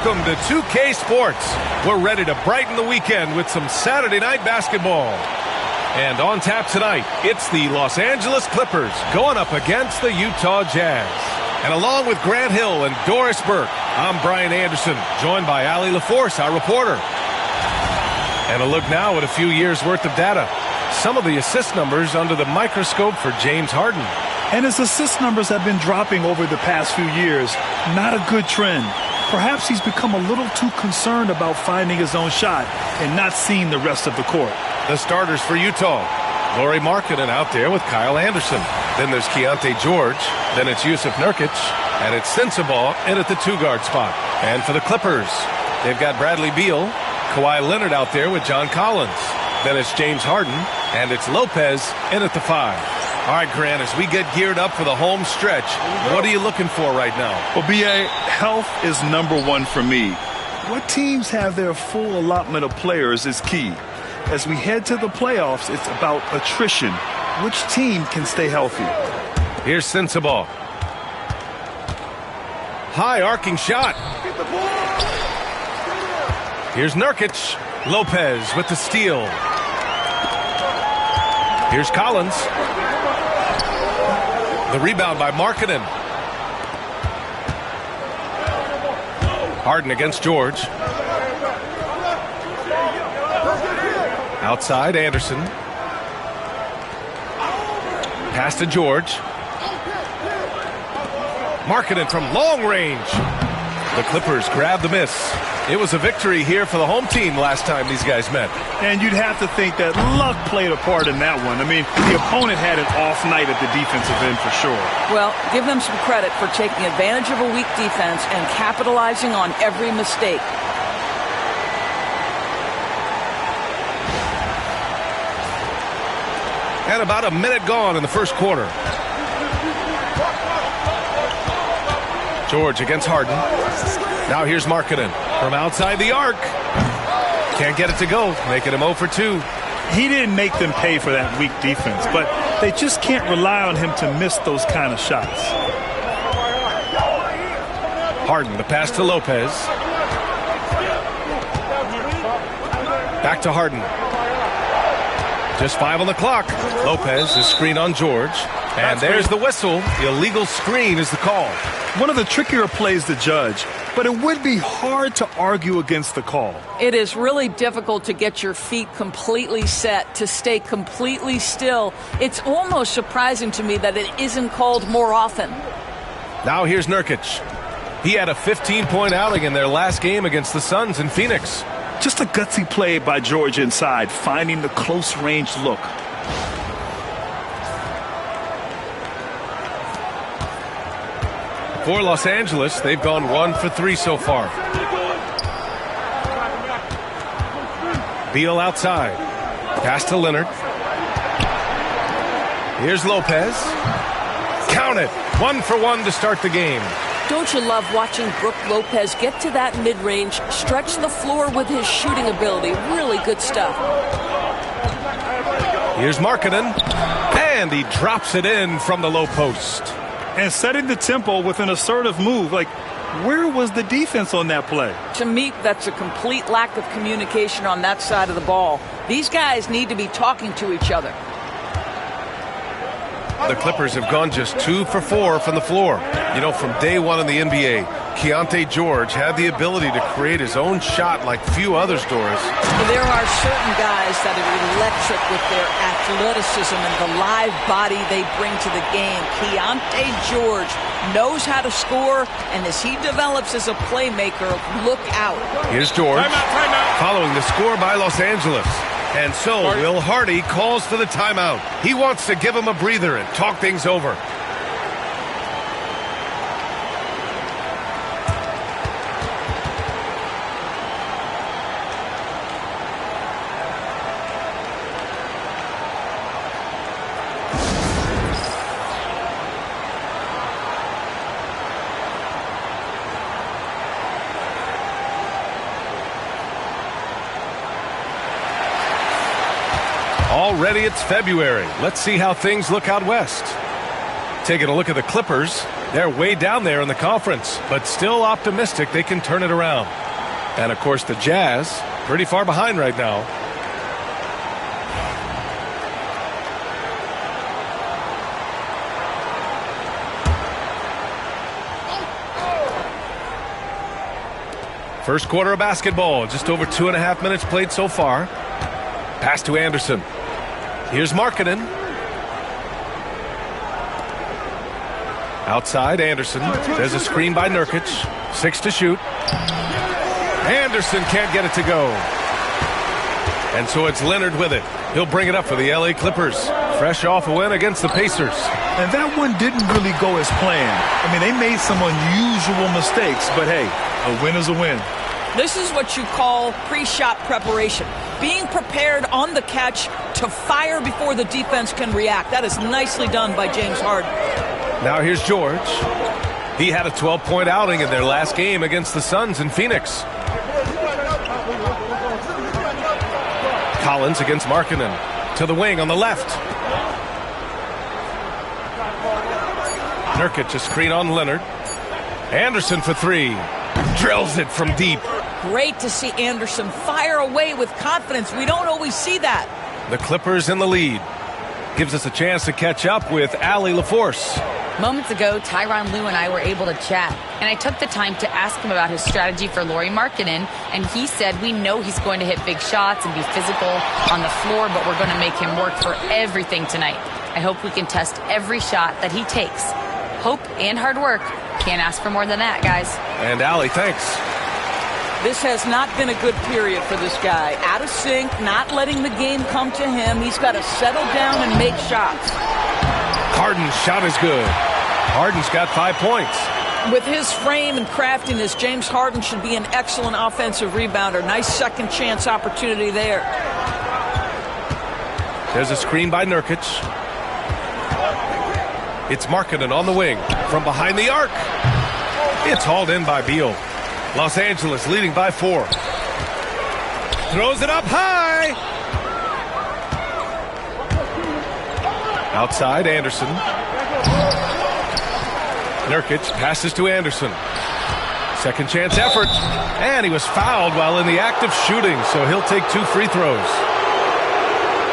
Welcome to 2K Sports. We're ready to brighten the weekend with some Saturday night basketball. And on tap tonight, it's the Los Angeles Clippers going up against the Utah Jazz. And along with Grant Hill and Doris Burke, I'm Brian Anderson, joined by Allie LaForce, our reporter. And a look now at a few years' worth of data. Some of the assist numbers under the microscope for James Harden. And his assist numbers have been dropping over the past few years. Not a good trend. Perhaps he's become a little too concerned about finding his own shot and not seeing the rest of the court. The starters for Utah. Lauri Markkanen out there with Kyle Anderson. Then there's Keyonte George. Then it's Jusuf Nurkic. And it's Sensabaugh in at the two-guard spot. And for the Clippers, they've got Bradley Beal, Kawhi Leonard out there with John Collins. Then it's James Harden, and it's Lopez in at the 5. All right, Grant, as we get geared up for the home stretch, what are you looking for right now? Well, B.A., health is number one for me. What teams have their full allotment of players is key. As we head to the playoffs, it's about attrition. Which team can stay healthy? Here's Sensabaugh. High arcing shot. Here's Nurkic. Lopez with the steal. Here's Collins. The rebound by Markkanen. Harden against George. Outside, Anderson. Pass to George. Markkanen from long range. The Clippers grab the miss. It was a victory here for the home team last time these guys met. And you'd have to think that luck played a part in that one. I mean, the opponent had an off night at the defensive end for sure. Well, give them some credit for taking advantage of a weak defense and capitalizing on every mistake. And about a minute gone in the first quarter. George against Harden. Now here's Markkanen from outside the arc. Can't get it to go, making him 0 for 2. He didn't make them pay for that weak defense, but they just can't rely on him to miss those kind of shots. Harden, the pass to Lopez. Back to Harden. Just 5 on the clock. Lopez is screen on George. And there's the whistle. The illegal screen is the call. One of the trickier plays to judge, but it would be hard to argue against the call. It is really difficult to get your feet completely set, to stay completely still. It's almost surprising to me that it isn't called more often. Now here's Nurkic. He had a 15-point outing in their last game against the Suns in Phoenix. Just a gutsy play by George inside, finding the close-range look. For Los Angeles, they've gone 1 for 3 so far. Beal outside. Pass to Leonard. Here's Lopez. Count it. 1 for 1 to start the game. Don't you love watching Brook Lopez get to that mid-range, stretch the floor with his shooting ability? Really good stuff. Here's Markkanen. And he drops it in from the low post. And setting the tempo with an assertive move. Like, where was the defense on that play? To me, that's a complete lack of communication on that side of the ball. These guys need to be talking to each other. The Clippers have gone just 2 for 4 from the floor. You know, from day one in the NBA, Keyonte George had the ability to create his own shot like few others, Doris. There are certain guys that are electric with their athleticism and the live body they bring to the game. Keyonte George knows how to score, and as he develops as a playmaker, look out. Here's George, following the score by Los Angeles. And so Will Hardy calls for the timeout. He wants to give him a breather and talk things over. Already it's February. Let's see how things look out west. Taking a look at the Clippers, They're way down there in the conference, but still optimistic they can turn it around. And, of course, the Jazz, pretty far behind right now. First quarter of basketball, just over 2.5 minutes played so far. Pass to Anderson. Here's Markkanen. Outside, Anderson. There's a screen by Nurkic. 6 to shoot. Anderson can't get it to go. And so it's Leonard with it. He'll bring it up for the LA Clippers. Fresh off a win against the Pacers. And that one didn't really go as planned. I mean, they made some unusual mistakes, but hey, a win is a win. This is what you call pre-shot preparation. Being prepared on the catch to fire before the defense can react. That is nicely done by James Harden. Now here's George. He had a 12-point outing in their last game against the Suns in Phoenix. Collins against Markkanen. To the wing on the left. Nurkic, a screen on Leonard. Anderson for 3. Drills it from deep. Great to see Anderson fire away with confidence. We don't always see that. The Clippers in the lead. Gives us a chance to catch up with Allie LaForce. Moments ago, Tyronn Lue and I were able to chat, and I took the time to ask him about his strategy for Lauri Markkanen, and he said we know he's going to hit big shots and be physical on the floor, but we're going to make him work for everything tonight. I hope we can test every shot that he takes. Hope and hard work. Can't ask for more than that, guys. And Allie, thanks. This has not been a good period for this guy. Out of sync, not letting the game come to him. He's got to settle down and make shots. Harden's shot is good. Harden's got 5 points. With his frame and craftiness, James Harden should be an excellent offensive rebounder. Nice second chance opportunity there. There's a screen by Nurkic. It's Markkanen on the wing from behind the arc. It's hauled in by Beal. Los Angeles leading by 4. Throws it up high. Outside, Anderson. Nurkic passes to Anderson. Second chance effort. And he was fouled while in the act of shooting, so he'll take 2 free throws.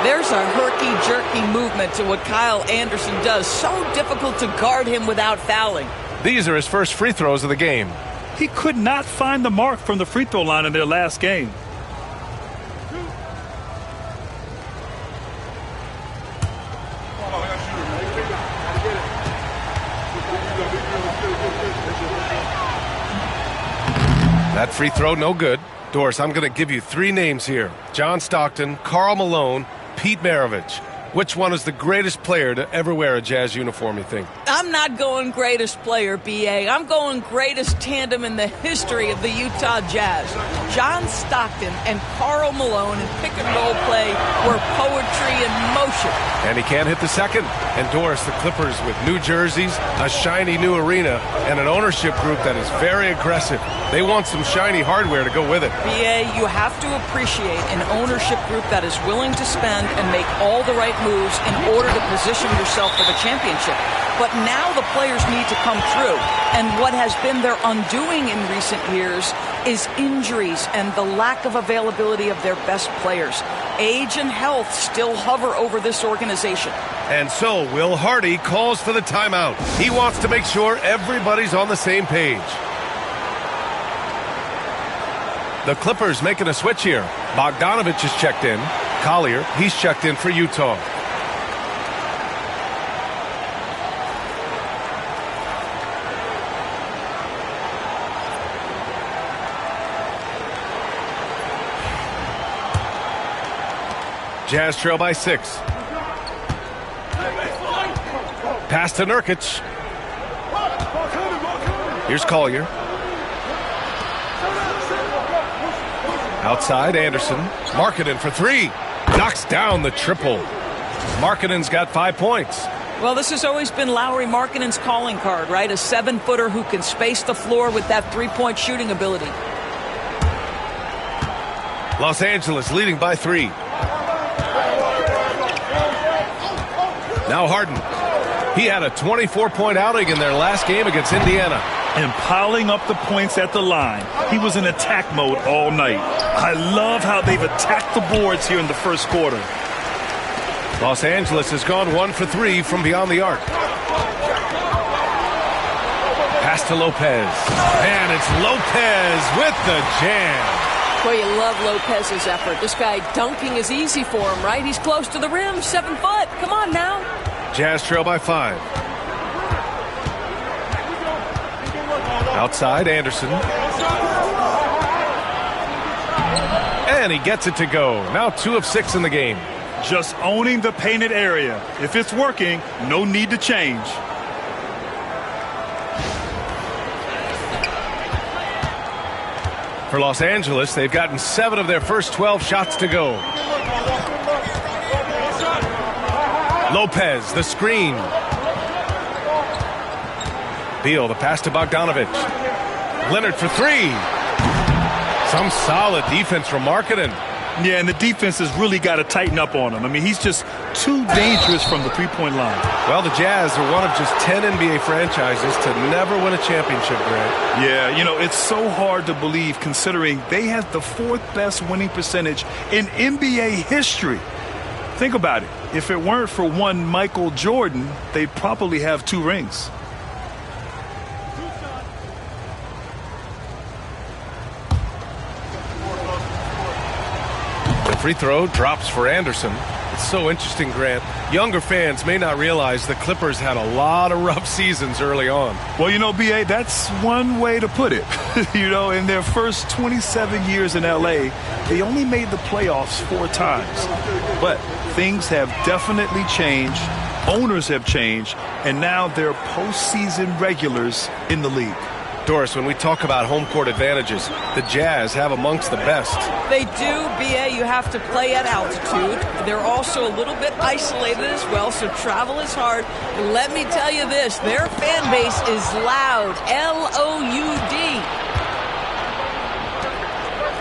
There's a herky-jerky movement to what Kyle Anderson does. So difficult to guard him without fouling. These are his first free throws of the game. He could not find the mark from the free throw line in their last game. That free throw, no good. Doris, I'm going to give you 3 names here. John Stockton, Karl Malone, Pete Maravich. Which one is the greatest player to ever wear a Jazz uniform, you think? I'm not going greatest player, B.A. I'm going greatest tandem in the history of the Utah Jazz. John Stockton and Karl Malone in pick-and-roll play were poetry in motion. And he can't hit the second. And Doris, the Clippers with new jerseys, a shiny new arena, and an ownership group that is very aggressive. They want some shiny hardware to go with it. B.A., you have to appreciate an ownership group that is willing to spend and make all the right moves in order to position yourself for the championship. But now the players need to come through. And what has been their undoing in recent years is injuries and the lack of availability of their best players. Age and health still hover over this organization. And so Will Hardy calls for the timeout. He wants to make sure everybody's on the same page. The Clippers making a switch here. Bogdanovich is checked in. Collier, he's checked in for Utah. Jazz trail by 6. Pass to Nurkic. Here's Collier. Outside, Anderson. Markkanen for 3. Knocks down the triple. Markkanen's got 5 points. Well, this has always been Lauri Markkanen's calling card, right? A 7-footer who can space the floor with that 3-point shooting ability. Los Angeles leading by 3. Now Harden. He had a 24-point outing in their last game against Indiana. And piling up the points at the line. He was in attack mode all night. I love how they've attacked the boards here in the first quarter. Los Angeles has gone 1 for 3 from beyond the arc. Pass to Lopez. And it's Lopez with the jam. Well, you love Lopez's effort. This guy dunking is easy for him, right? He's close to the rim, 7 foot. Come on now. Jazz trail by 5. Outside, Anderson. And he gets it to go. Now 2 of 6 in the game. Just owning the painted area. If it's working, no need to change. For Los Angeles, they've gotten 7 of their first 12 shots to go. Lopez, the screen. Beal, the pass to Bogdanovic. Leonard for 3. Some solid defense from Markkanen. Yeah, and the defense has really got to tighten up on him. I mean, he's just too dangerous from the three-point line. Well, the Jazz are one of just 10 NBA franchises to never win a championship, Grant. Yeah, you know, it's so hard to believe considering they have the 4th best winning percentage in NBA history. Think about it. If it weren't for one Michael Jordan, they'd probably have 2 rings. The free throw drops for Anderson. It's so interesting, Grant. Younger fans may not realize the Clippers had a lot of rough seasons early on. Well, you know, B.A., that's one way to put it. You know, in their first 27 years in L.A., they only made the playoffs 4 times. But things have definitely changed. Owners have changed. And now they're postseason regulars in the league. Doris, when we talk about home court advantages, the Jazz have amongst the best. They do, B.A. You have to play at altitude. They're also a little bit isolated as well, so travel is hard. Let me tell you this, their fan base is loud, L-O-U-D.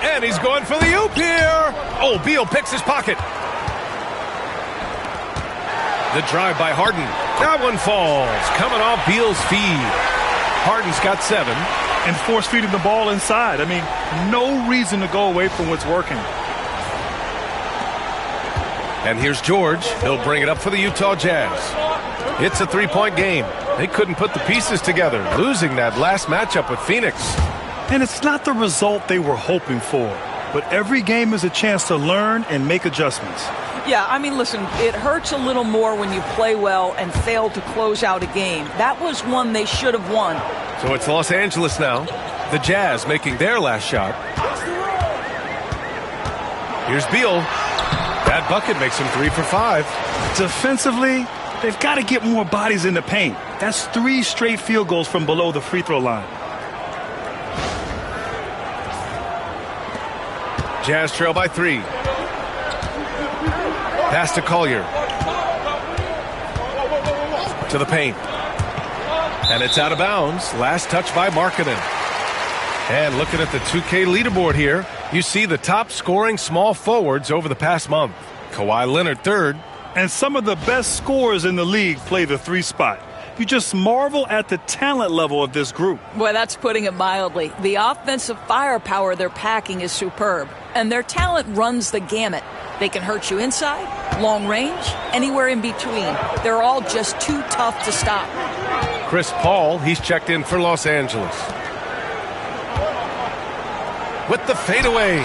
And he's going for the oop here. Oh, Beal picks his pocket. The drive by Harden. That one falls, coming off Beal's feed. Harden's got 7. And force feeding the ball inside. I mean, no reason to go away from what's working. And here's George. He'll bring it up for the Utah Jazz. It's a 3-point game. They couldn't put the pieces together, losing that last matchup with Phoenix. And it's not the result they were hoping for. But every game is a chance to learn and make adjustments. Yeah, I mean, listen, it hurts a little more when you play well and fail to close out a game. That was one they should have won. So it's Los Angeles now. The Jazz making their last shot. Here's Beal. That bucket makes him 3 for 5. Defensively, they've got to get more bodies in the paint. That's 3 straight field goals from below the free throw line. Jazz trail by 3. Pass to Collier. To the paint. And it's out of bounds. Last touch by Markkanen. And looking at the 2K leaderboard here, you see the top scoring small forwards over the past month. Kawhi Leonard 3rd. And some of the best scorers in the league play the 3 spot. You just marvel at the talent level of this group. Boy, that's putting it mildly. The offensive firepower they're packing is superb. And their talent runs the gamut. They can hurt you inside, long range, anywhere in between. They're all just too tough to stop. Chris Paul, he's checked in for Los Angeles. With the fadeaway.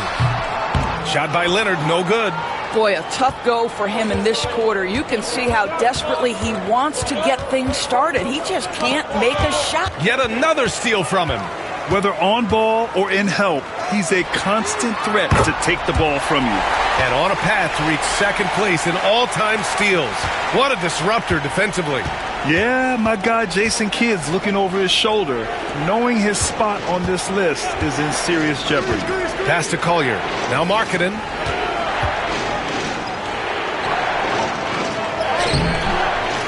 Shot by Leonard, no good. Boy, a tough go for him in this quarter. You can see how desperately he wants to get things started. He just can't make a shot. Yet another steal from him. Whether on ball or in help, he's a constant threat to take the ball from you. And on a path to reach 2nd place in all-time steals. What a disruptor defensively. Yeah, my guy Jason Kidd's looking over his shoulder, knowing his spot on this list is in serious jeopardy. Pass to Collier. Now Markkanen.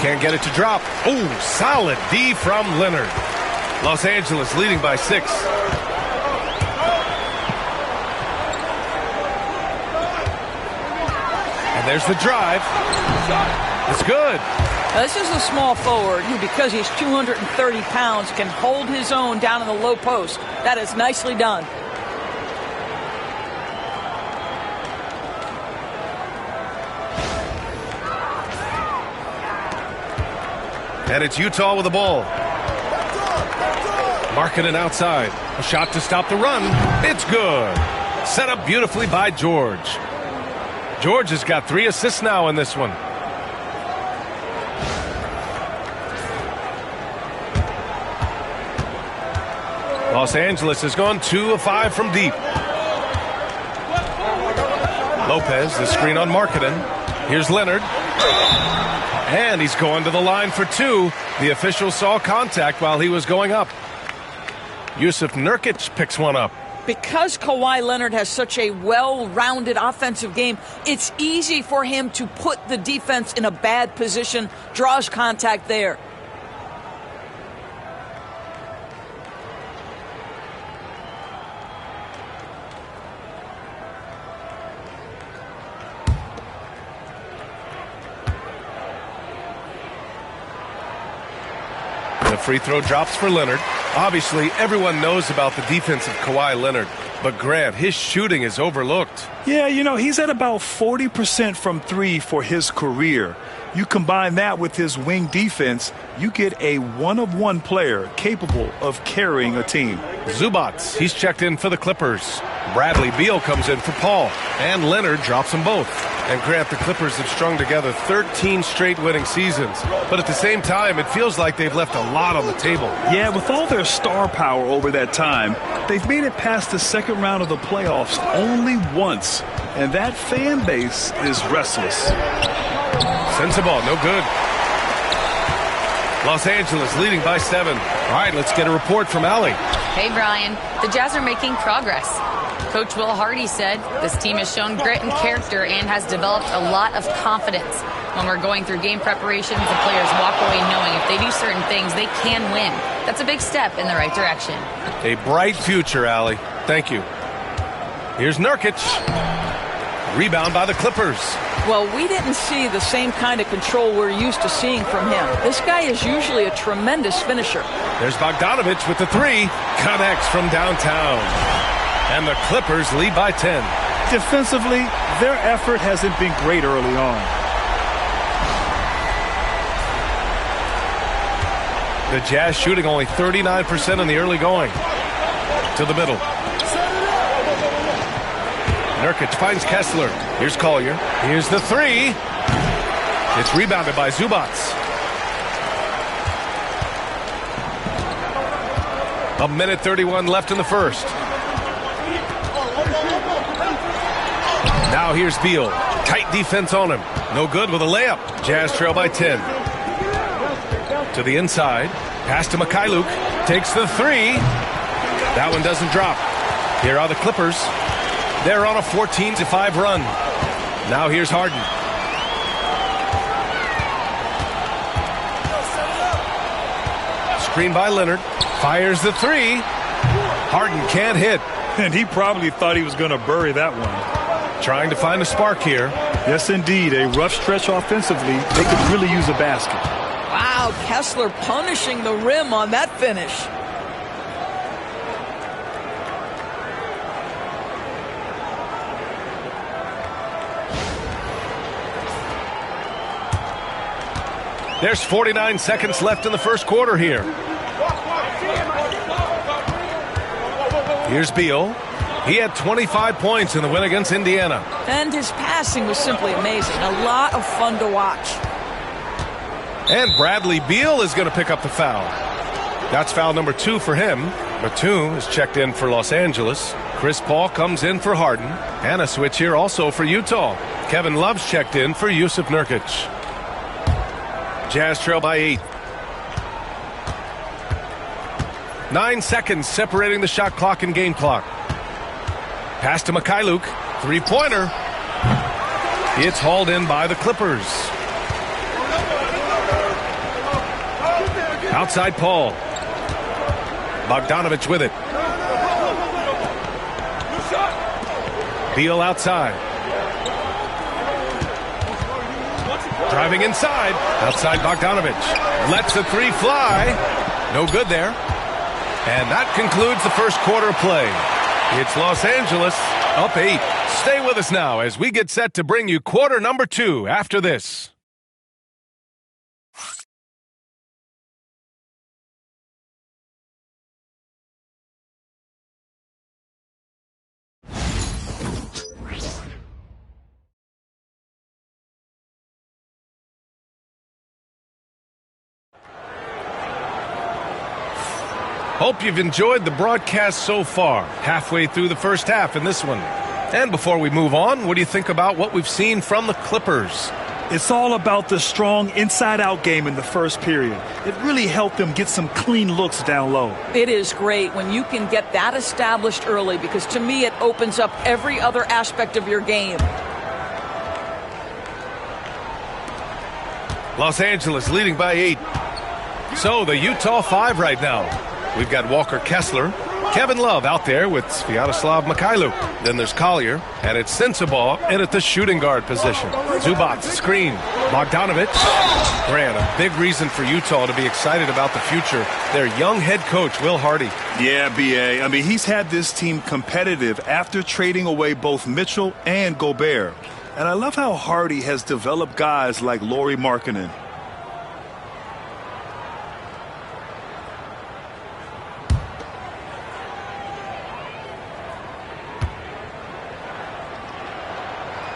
Can't get it to drop. Oh, solid D from Leonard. Los Angeles leading by 6. And there's the drive. It's good. This is a small forward who, because he's 230 pounds, can hold his own down in the low post. That is nicely done. And it's Utah with the ball. Markkanen outside. A shot to stop the run. It's good. Set up beautifully by George. George has got 3 assists now in this one. Los Angeles has gone 2 of 5 from deep. Lopez, the screen on Markkanen. Here's Leonard. And he's going to the line for 2. The official saw contact while he was going up. Jusuf Nurkic picks one up. Because Kawhi Leonard has such a well-rounded offensive game, it's easy for him to put the defense in a bad position, draws contact there. The free throw drops for Leonard. Obviously, everyone knows about the defense of Kawhi Leonard. But, Grant, his shooting is overlooked. Yeah, you know, he's at about 40% from 3 for his career. You combine that with his wing defense, you get a one-of-one player capable of carrying a team. Zubac, he's checked in for the Clippers. Bradley Beal comes in for Paul. And Leonard drops them both. And Grant, the Clippers have strung together 13 straight winning seasons. But at the same time, it feels like they've left a lot on the table. Yeah, with all their star power over that time, they've made it past the second round of the playoffs only once. And that fan base is restless. Sends the ball, no good. Los Angeles leading by 7. All right, let's get a report from Allie. Hey, Brian. The Jazz are making progress. Coach Will Hardy said this team has shown grit and character and has developed a lot of confidence. When we're going through game preparations, the players walk away knowing if they do certain things, they can win. That's a big step in the right direction. A bright future, Allie. Thank you. Here's Nurkic. Rebound by the Clippers. Well, we didn't see the same kind of control we're used to seeing from him. This guy is usually a tremendous finisher. There's Bogdanovich with the 3. Connects from downtown. And the Clippers lead by 10. Defensively, their effort hasn't been great early on. The Jazz shooting only 39% in the early going. To the middle. Nurkic finds Kessler. Here's Collier. Here's the 3. It's rebounded by Zubac. A minute 31 left in the first. Now here's Beal. Tight defense on him. No good with a layup. Jazz trail by 10. To the inside. Pass to Mikhailuk. Takes the 3. That one doesn't drop. Here are the Clippers. They're on a 14-5 run. Now here's Harden. Screen by Leonard. Fires the 3. Harden can't hit. And he probably thought he was going to bury that one. Trying to find a spark here. Yes, indeed. A rough stretch offensively. They could really use a basket. Wow, Kessler punishing the rim on that finish. There's 49 seconds left in the first quarter here. Here's Beal. He had 25 points in the win against Indiana. And his passing was simply amazing. A lot of fun to watch. And Bradley Beal is going to pick up the foul. That's foul number 2 for him. Batum is checked in for Los Angeles. Chris Paul comes in for Harden. And a switch here also for Utah. Kevin Love's checked in for Jusuf Nurkic. Jazz trail by 8. 9 seconds separating the shot clock and game clock. Pass to Mikhailuk. 3-pointer. It's hauled in by the Clippers. Outside Paul. Bogdanovich with it. Beal outside. Driving inside. Outside Bogdanovich. Lets the three fly. No good there. And that concludes the first quarter of play. It's Los Angeles up 8. Stay with us now as we get set to bring you quarter number 2 after this. Hope you've enjoyed the broadcast so far, halfway through the first half in this one. And before we move on, what do you think about what we've seen from the Clippers? It's all about the strong inside-out game in the first period. It really helped them get some clean looks down low. It is great when you can get that established early because to me it opens up every other aspect of your game. Los Angeles leading by 8. So the Utah 5 right now. We've got Walker Kessler, Kevin Love out there with Sviatoslav Mikhailuk. Then there's Collier, and it's Sensabaugh in at the shooting guard position. Zubac, screen. Bogdanovich. Grant, a big reason for Utah to be excited about the future. Their young head coach, Will Hardy. Yeah, B.A. I mean, he's had this team competitive after trading away both Mitchell and Gobert. And I love how Hardy has developed guys like Lauri Markkanen.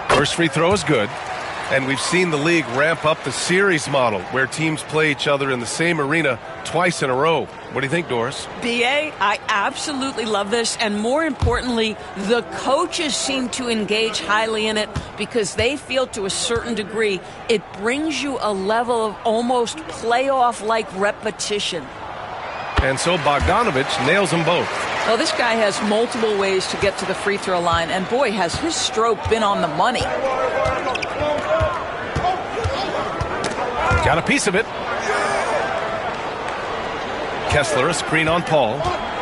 First free throw is good, and we've seen the league ramp up the series model where teams play each other in the same arena twice in a row. What do you think, Doris? BA, I absolutely love this, and more importantly, the coaches seem to engage highly in it because they feel to a certain degree it brings you a level of almost playoff-like repetition. And so Bogdanovich nails them both. Well, this guy has multiple ways to get to the free throw line, and boy, has his stroke been on the money. Got a piece of it. Kessler, a screen on Paul.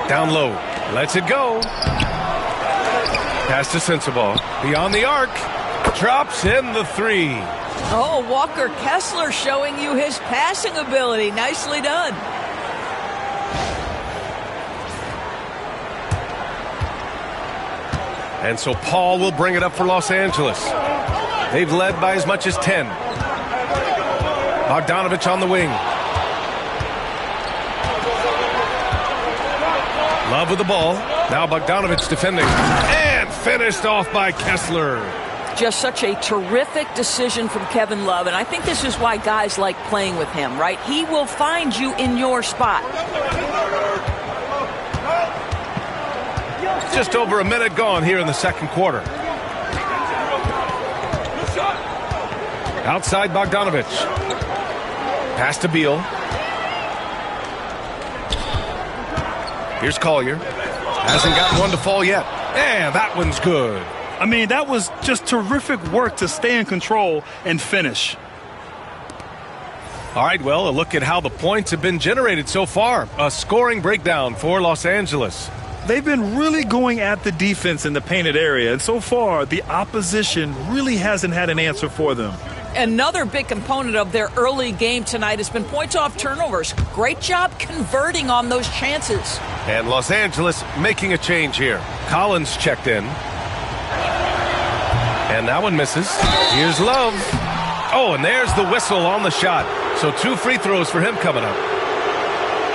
Down low. Lets it go. Pass to Sensabaugh. Beyond the arc. Drops in the 3. Oh, Walker Kessler showing you his passing ability. Nicely done. And so Paul will bring it up for Los Angeles. They've led by as much as 10. Bogdanovich on the wing. Love with the ball. Now Bogdanovich defending. And finished off by Kessler. Just such a terrific decision from Kevin Love. And I think this is why guys like playing with him, right? He will find you in your spot. Just over a minute gone here in the second quarter. Outside Bogdanovich. Pass to Beal. Here's Collier. Hasn't gotten one to fall yet. And that one's good. I mean, that was just terrific work to stay in control and finish. All right, well, a look at how the points have been generated so far. A scoring breakdown for Los Angeles. They've been really going at the defense in the painted area, and so far the opposition really hasn't had an answer for them. Another big component of their early game tonight has been points off turnovers. Great job converting on those chances. And Los Angeles making a change here. Collins checked in. And that one misses. Here's Love. Oh, and there's the whistle on the shot. So 2 free throws for him coming up.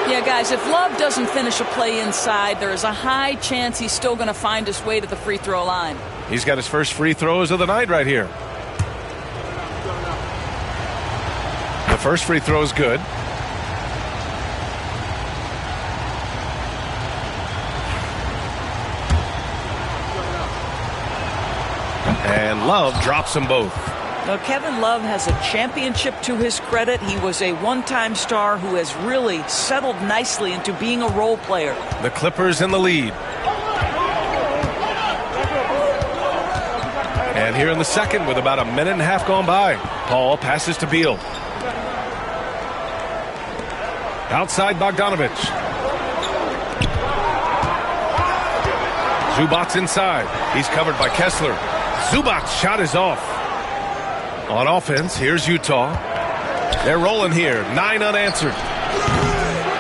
Yeah, guys, if Love doesn't finish a play inside, there is a high chance he's still going to find his way to the free throw line. He's got his first free throws of the night right here. The first free throw is good. And Love drops them both. Now, Kevin Love has a championship to his credit. He was a one-time star who has really settled nicely into being a role player. The Clippers in the lead. And here in the second with about a minute and a half gone by. Paul passes to Beal. Outside Bogdanovich. Zubac inside. He's covered by Kessler. Zubac's shot is off. On offense, here's Utah. They're rolling here. 9 unanswered.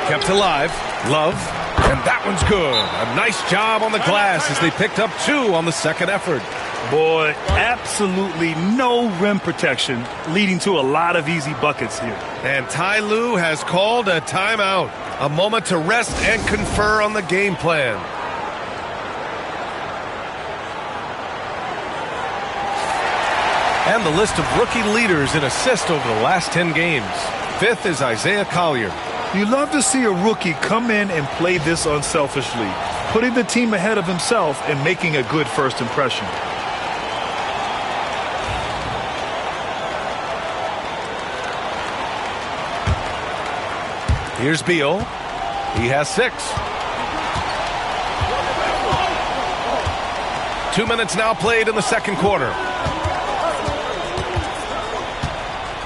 Kept alive. Love. And that one's good. A nice job on the glass as they picked up 2 on the second effort. Boy, absolutely no rim protection, leading to a lot of easy buckets here. And Ty Lue has called a timeout. A moment to rest and confer on the game plan. And the list of rookie leaders in assists over the last 10 games. 5th is Isaiah Collier. You love to see a rookie come in and play this unselfishly, putting the team ahead of himself and making a good first impression. Here's Beal. He has 6. 2 minutes now played in the second quarter.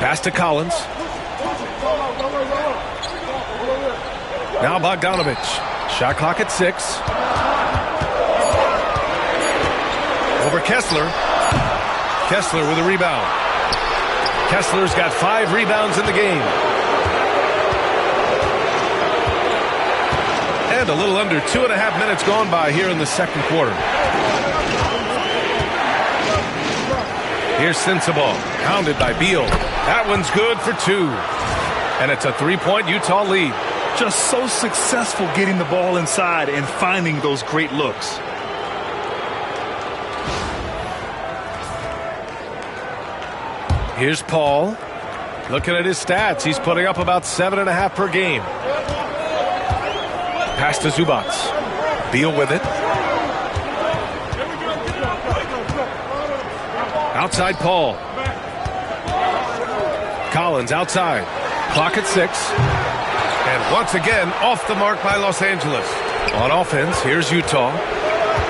Pass to Collins. Now Bogdanovich. Shot clock at 6. Over Kessler. Kessler with a rebound. Kessler's got 5 rebounds in the game. And a little under 2.5 minutes gone by here in the second quarter. Here's Sensabaugh, pounded by Beal. That one's good for 2. And it's a 3-point Utah lead. Just so successful getting the ball inside and finding those great looks. Here's Paul. Looking at his stats, he's putting up about 7.5 per game. Pass to Zubac. Beal with it. Outside Paul. Collins outside. Clock at 6. And once again, off the mark by Los Angeles. On offense, here's Utah.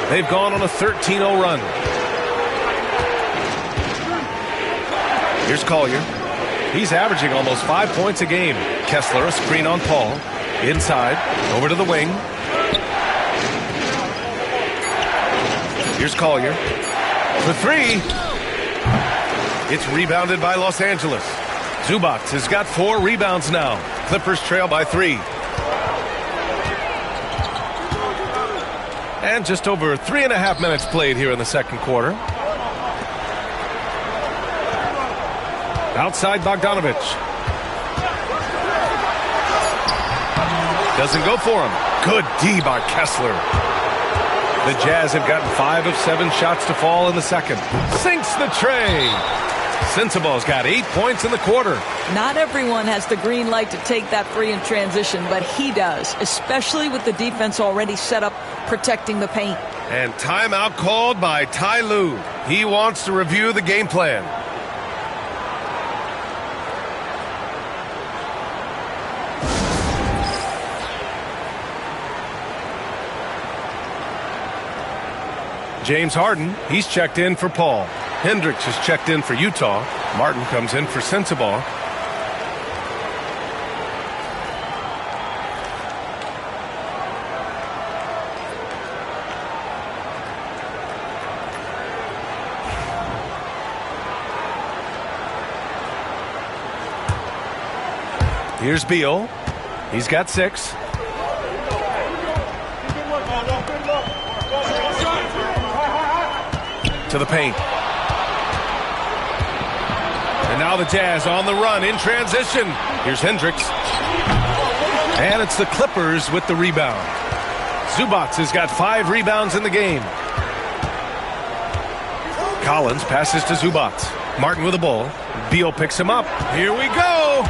They've gone on a 13-0 run. Here's Collier. He's averaging almost 5 points a game. Kessler, a screen on Paul. Inside, over to the wing. Here's Collier. For 3. It's rebounded by Los Angeles. Zubac has got 4 rebounds now. Clippers trail by 3. And just over 3.5 minutes played here in the second quarter. Outside Bogdanovich. Doesn't go for him. Good D by Kessler. The Jazz have gotten 5 of 7 shots to fall in the second. Sinks the tray. Sensabaugh's got 8 points in the quarter. Not everyone has the green light to take that 3 in transition, but he does, especially with the defense already set up protecting the paint. And timeout called by Ty Lue. He wants to review the game plan. James Harden, he's checked in for Paul. Hendricks is checked in for Utah. Martin comes in for Sensabaugh. Here's Beal. He's got 6. To the paint. And now the Jazz on the run in transition. Here's Hendricks. And it's the Clippers with the rebound. Zubac has got 5 rebounds in the game. Collins passes to Zubac. Martin with the ball. Beal picks him up. Here we go.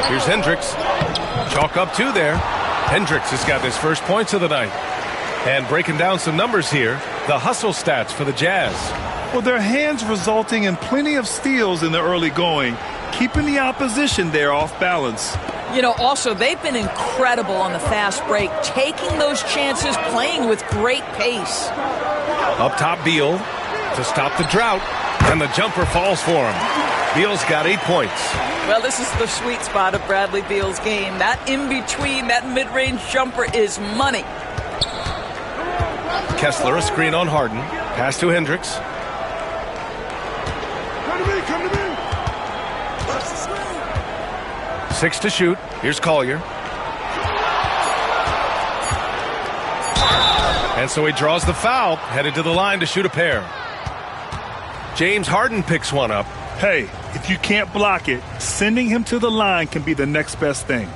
Here's Hendricks. Chalk up 2 there. Hendricks has got his first points of the night. And breaking down some numbers here, the hustle stats for the Jazz. Well, their hands resulting in plenty of steals in the early going, keeping the opposition there off balance. You know, also, they've been incredible on the fast break, taking those chances, playing with great pace. Up top, Beal to stop the drought, and the jumper falls for him. Beal's got 8 points. Well, this is the sweet spot of Bradley Beal's game. That in-between, that mid-range jumper is money. Kessler, a screen on Harden. Pass to Hendricks. 6 to shoot. Here's Collier. And so he draws the foul, headed to the line to shoot a pair. James Harden picks one up. Hey, if you can't block it, sending him to the line can be the next best thing.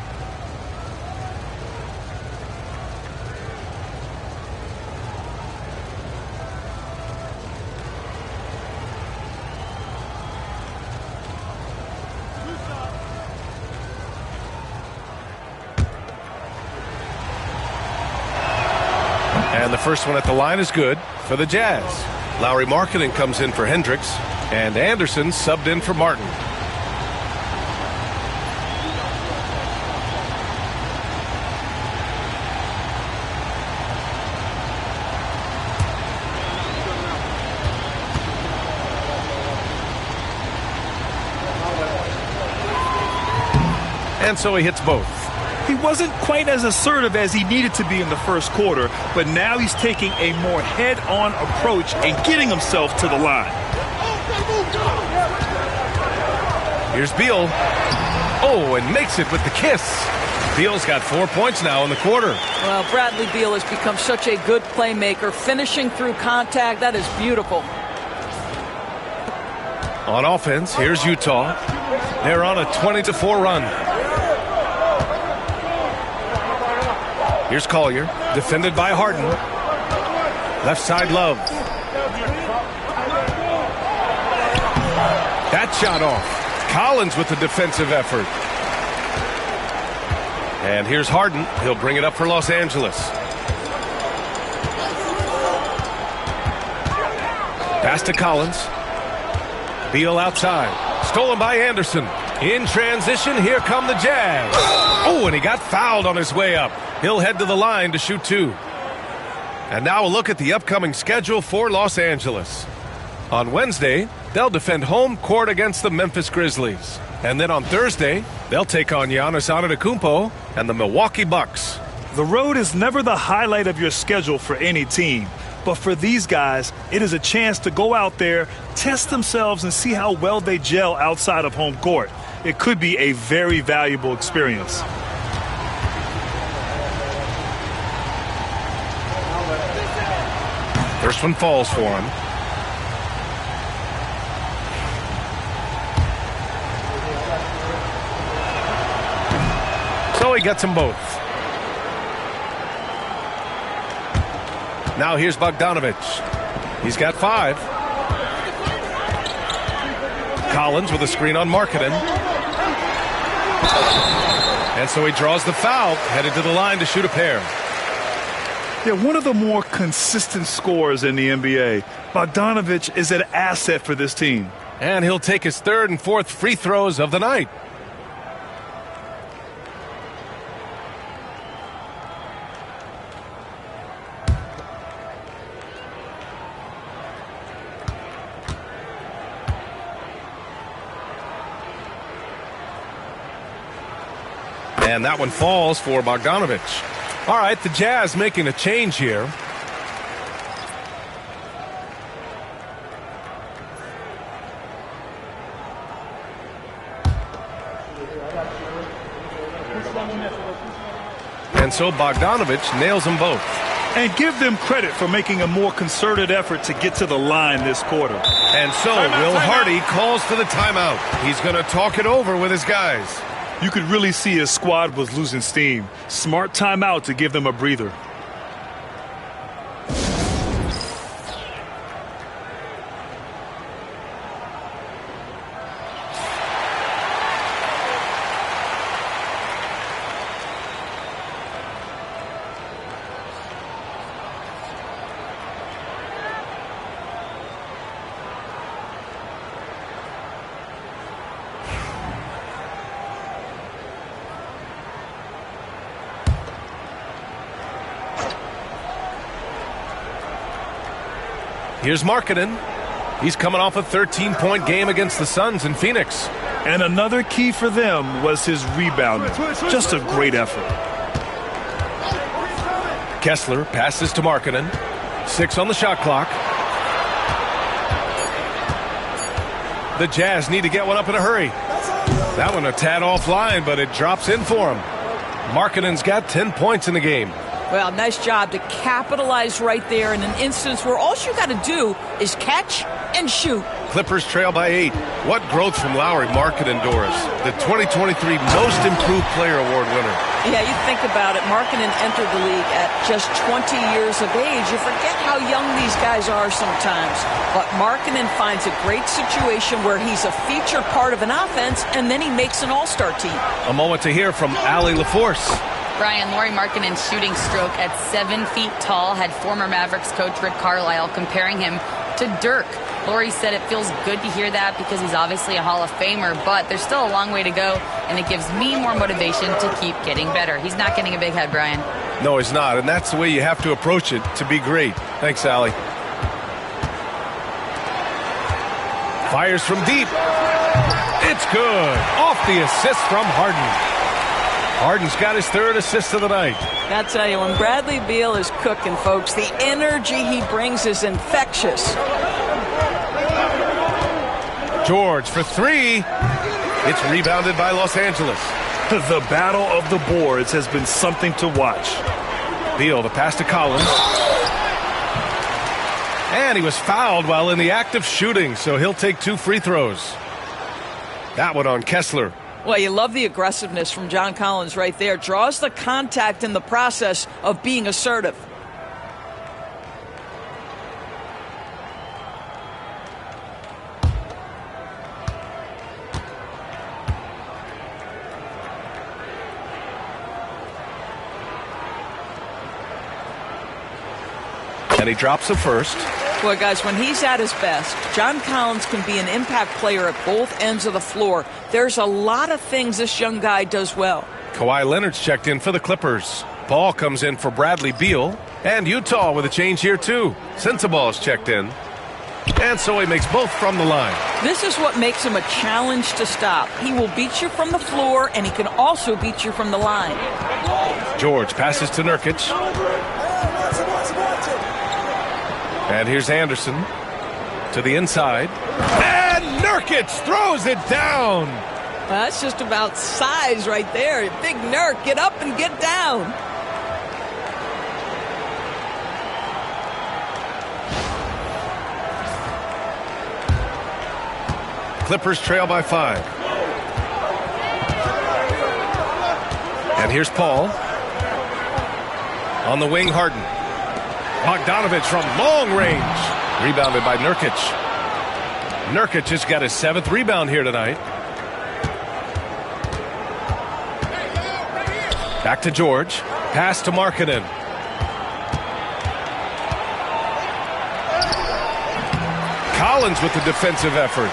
And the first one at the line is good for the Jazz. Lauri Markkanen comes in for Hendricks, and Anderson subbed in for Martin. And so he hits both. He wasn't quite as assertive as he needed to be in the first quarter, but now he's taking a more head-on approach and getting himself to the line. Here's Beal. Oh, and makes it with the kiss. Beal's got 4 points now in the quarter. Well, Bradley Beal has become such a good playmaker, finishing through contact. That is beautiful. On offense, here's Utah. They're on a 20-4 run. Here's Collier, defended by Harden. Left side, Love. That shot off. Collins with the defensive effort. And here's Harden. He'll bring it up for Los Angeles. Pass to Collins. Beal outside. Stolen by Anderson. In transition, here come the Jazz. Oh, and he got fouled on his way up. He'll head to the line to shoot 2. And now a look at the upcoming schedule for Los Angeles. On Wednesday, they'll defend home court against the Memphis Grizzlies. And then on Thursday, they'll take on Giannis Antetokounmpo and the Milwaukee Bucks. The road is never the highlight of your schedule for any team. But for these guys, it is a chance to go out there, test themselves, and see how well they gel outside of home court. It could be a very valuable experience. First one falls for him. So he gets them both. Now here's Bogdanovic. He's got 5. Collins with a screen on Markkanen. And so he draws the foul, headed to the line to shoot a pair. Yeah, one of the more consistent scorers in the NBA. Bogdanovic is an asset for this team. And he'll take his 3rd and 4th free throws of the night. And that one falls for Bogdanovic. All right, the Jazz making a change here. And so Bogdanovic nails them both. And give them credit for making a more concerted effort to get to the line this quarter. And so Will Hardy calls for the timeout. He's going to talk it over with his guys. You could really see his squad was losing steam. Smart timeout to give them a breather. Here's Markkanen. He's coming off a 13-point game against the Suns in Phoenix. And another key for them was his rebounding. Just a great effort. Kessler passes to Markkanen. 6 on the shot clock. The Jazz need to get one up in a hurry. That one a tad offline, but it drops in for him. Markkanen's got 10 points in the game. Well, nice job to capitalize right there in an instance where all you got to do is catch and shoot. Clippers trail by 8. What growth from Lauri Markkanen, Doris, the 2023 Most Improved Player Award winner. Yeah, you think about it. Markkanen entered the league at just 20 years of age. You forget how young these guys are sometimes. But Markkanen finds a great situation where he's a featured part of an offense, and then he makes an all-star team. A moment to hear from Allie LaForce. Brian, Lauri Markkanen's shooting stroke at 7 feet tall had former Mavericks coach Rick Carlisle comparing him to Dirk. Lauri said it feels good to hear that because he's obviously a Hall of Famer, but there's still a long way to go, and it gives me more motivation to keep getting better. He's not getting a big head, Brian. No, he's not, and that's the way you have to approach it to be great. Thanks, Allie. Fires from deep. It's good. Off the assist from Harden. Harden's got his 3rd assist of the night. I tell you, when Bradley Beal is cooking, folks, the energy he brings is infectious. George for 3. It's rebounded by Los Angeles. The battle of the boards has been something to watch. Beal, the pass to Collins. And he was fouled while in the act of shooting, so he'll take 2 free throws. That one on Kessler. Well, you love the aggressiveness from John Collins right there. Draws the contact in the process of being assertive. And he drops the first. Well, guys, when he's at his best, John Collins can be an impact player at both ends of the floor. There's a lot of things this young guy does well. Kawhi Leonard's checked in for the Clippers. Paul comes in for Bradley Beal. And Utah with a change here, too. Sensabaugh's checked in. And so he makes both from the line. This is what makes him a challenge to stop. He will beat you from the floor, and he can also beat you from the line. George passes to Nurkic. And here's Anderson to the inside. And Nurkic throws it down. Well, that's just about size right there. Big Nurk, get up and get down. Clippers trail by 5. And here's Paul. On the wing, Harden. Bogdanovich from long range. Rebounded by Nurkic. Nurkic has got his 7th rebound here tonight. Back to George. Pass to Markkanen. Collins with the defensive effort.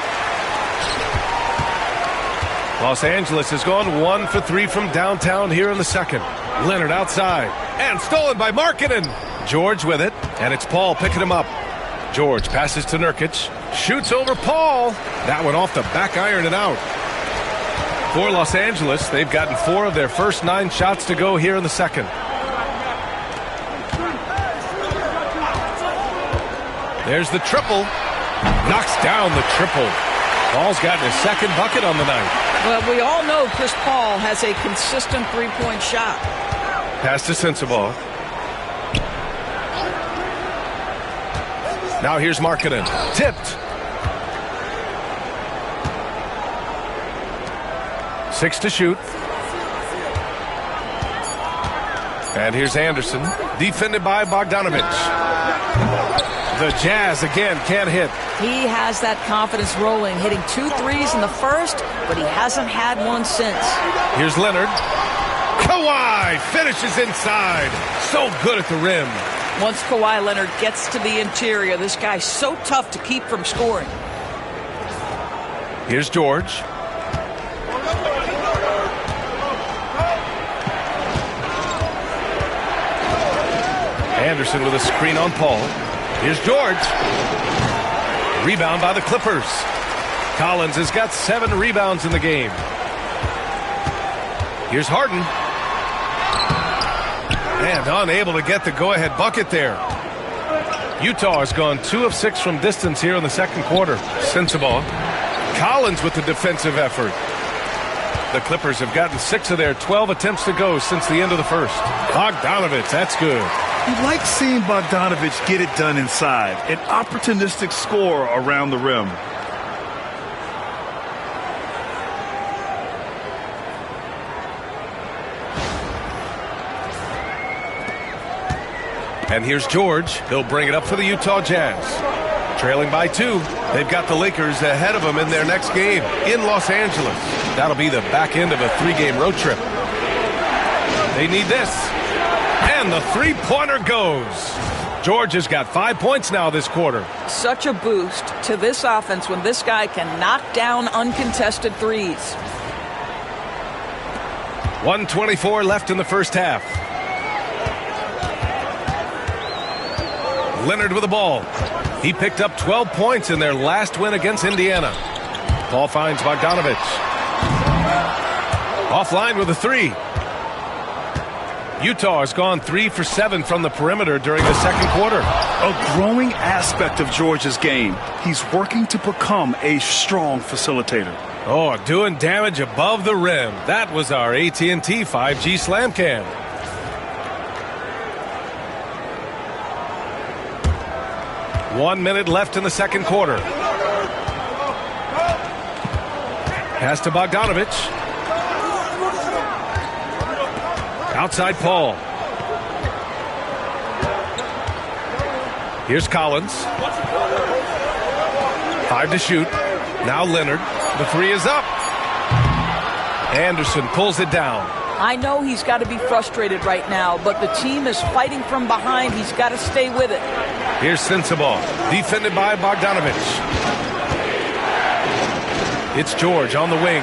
Los Angeles has gone 1 for 3 from downtown here in the second. Leonard outside. And stolen by Markkanen. George with it, and it's Paul picking him up. George passes to Nurkic, shoots over Paul. That one off the back iron and out. For Los Angeles, they've gotten 4 of their first 9 shots to go here in the second. There's the triple. Knocks down the triple. Paul's gotten his 2nd bucket on the night. Well, we all know Chris Paul has a consistent three-point shot. Pass to Sensabaugh. Now here's Markkanen. Tipped. 6 to shoot. And here's Anderson. Defended by Bogdanovich. The Jazz again can't hit. He has that confidence rolling, hitting 2 threes in the first, but he hasn't had one since. Here's Leonard. Kawhi finishes inside. So good at the rim. Once Kawhi Leonard gets to the interior, this guy's so tough to keep from scoring. Here's George. Anderson with a screen on Paul. Here's George. Rebound by the Clippers. Collins has got 7 rebounds in the game. Here's Harden. And unable to get the go-ahead bucket there. Utah has gone 2 of 6 from distance here in the second quarter. Sensabaugh. Collins with the defensive effort. The Clippers have gotten 6 of their 12 attempts to go since the end of the first. Bogdanovich, that's good. You like seeing Bogdanovich get it done inside. An opportunistic scorer around the rim. And here's George. He'll bring it up for the Utah Jazz. Trailing by 2. They've got the Lakers ahead of them in their next game in Los Angeles. That'll be the back end of a 3-game road trip. They need this. And the three-pointer goes. George has got 5 points now this quarter. Such a boost to this offense when this guy can knock down uncontested threes. 1:24 left in the first half. Leonard with the ball. He picked up 12 points in their last win against Indiana. Paul finds Bogdanovich. Offline with a 3. Utah has gone 3 for 7 from the perimeter during the second quarter. A growing aspect of George's game. He's working to become a strong facilitator. Oh, doing damage above the rim. That was our AT&T 5G Slam Cam. One minute left in the second quarter. Pass to Bogdanovich. Outside Paul. Here's Collins. 5 to shoot. Now Leonard. The 3 is up. Anderson pulls it down. I know he's got to be frustrated right now, but the team is fighting from behind. He's got to stay with it. Here's Sensabaugh, defended by Bogdanovich. It's George on the wing.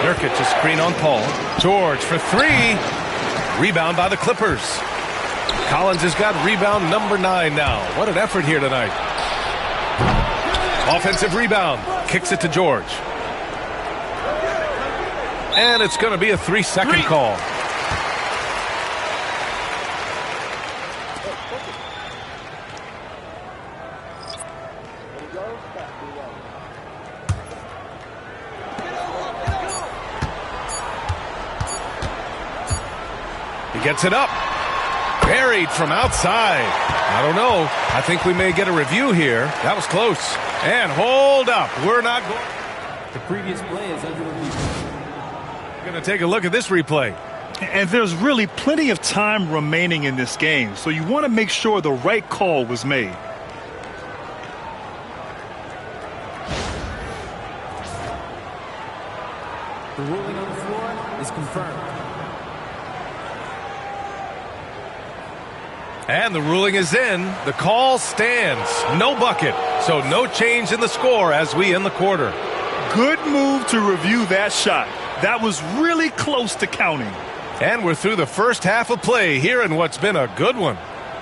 Nurkic a screen on Paul. George for 3. Rebound by the Clippers. Collins has got rebound number 9 now. What an effort here tonight. Offensive rebound. Kicks it to George. And it's going to be a 3-second call. He gets it up. Buried from outside. I don't know. I think we may get a review here. That was close. And hold up. We're not going. The previous play is under review. We're going to take a look at this replay. And there's really plenty of time remaining in this game, so you want to make sure the right call was made. The ruling on the floor is confirmed. And the ruling is in. The call stands. No bucket. So no change in the score as we end the quarter. Good move to review that shot. That was really close to counting. And we're through the first half of play here in what's been a good one.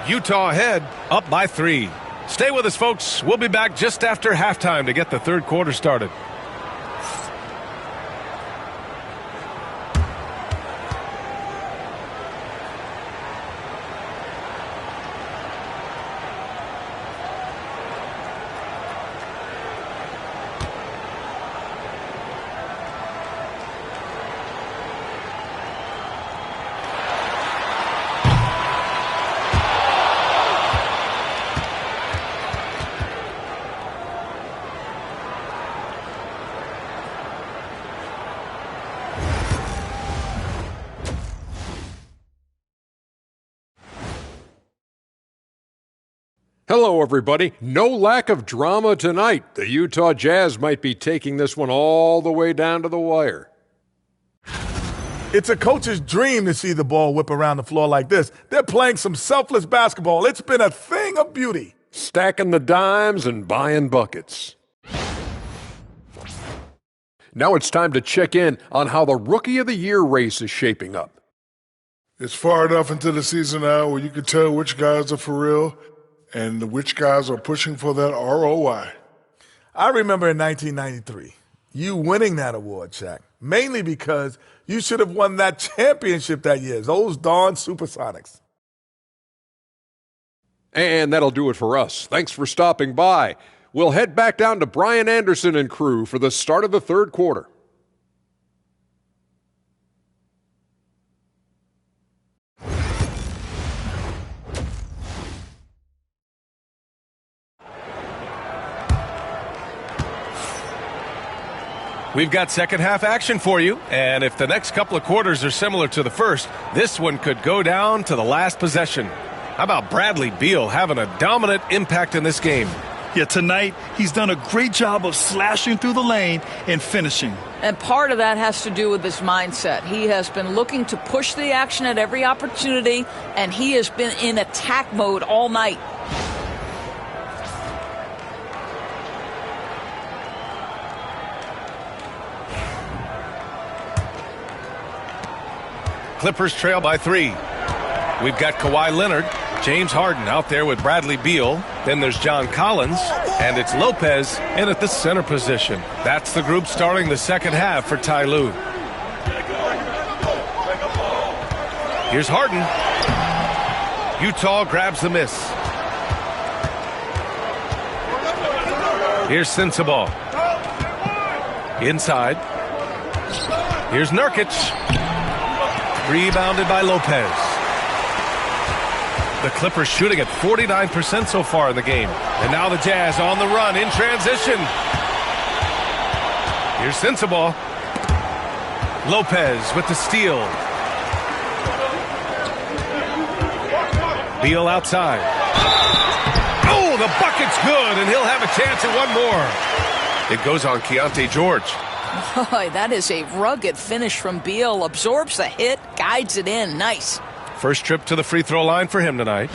Utah ahead, up by 3. Stay with us, folks. We'll be back just after halftime to get the third quarter started. Hello, everybody. No lack of drama tonight. The Utah Jazz might be taking this one all the way down to the wire. It's a coach's dream to see the ball whip around the floor like this. They're playing some selfless basketball. It's been a thing of beauty. Stacking the dimes and buying buckets. Now it's time to check in on how the Rookie of the Year race is shaping up. It's far enough into the season now where you can tell which guys are for real and which guys are pushing for that ROI. I remember in 1993, you winning that award, Shaq, mainly because you should have won that championship that year, those darn Supersonics. And that'll do it for us. Thanks for stopping by. we'll head back down to Brian Anderson and crew for the start of the third quarter. We've got second half action for you, and if the next couple of quarters are similar to the first, this one could go down to the last possession. How about Bradley Beal having a dominant impact in this game? Yeah, tonight he's done a great job of slashing through the lane and finishing. And part of that has to do with his mindset. He has been looking to push the action at every opportunity, and he has been in attack mode all night. Clippers trail by 3. We've got Kawhi Leonard, James Harden out there with Bradley Beal. Then there's John Collins, and it's Lopez in at the center position. That's the group starting the second half for Ty Lue. Here's Harden. Utah grabs the miss. Here's Sensabaugh. Inside. Here's Nurkic. Rebounded by Lopez. The Clippers shooting at 49% so far in the game. And now the Jazz on the run in transition. Here's Sensabaugh. Lopez with the steal. Beal outside. Oh, the bucket's good, and he'll have a chance at one more. It goes on Keontae George. Boy, that is a rugged finish from Beal. Absorbs the hit, guides it in. Nice. First trip to the free throw line for him tonight.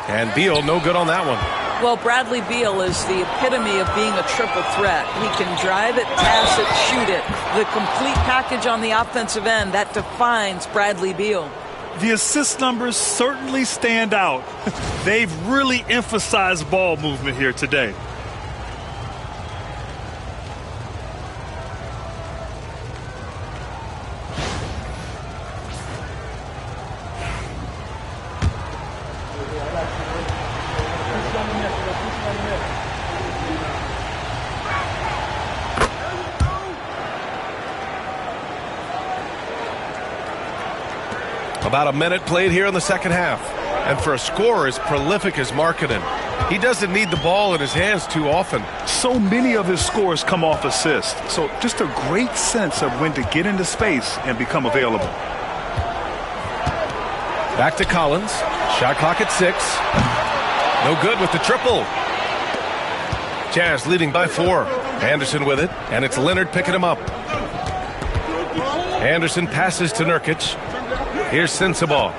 And Beal, no good on that one. Well, Bradley Beal is the epitome of being a triple threat. He can drive it, pass it, shoot it. The complete package on the offensive end, that defines Bradley Beal. The assist numbers certainly stand out. They've really emphasized ball movement here today. About a minute played here in the second half. And for a scorer as prolific as Markkanen, he doesn't need the ball in his hands too often. So many of his scores come off assists. So just a great sense of when to get into space and become available. Back to Collins. Shot clock at 6. No good with the triple. Jazz leading by 4. Anderson with it, and it's Leonard picking him up. Anderson passes to Nurkic. Here's Sensabaugh.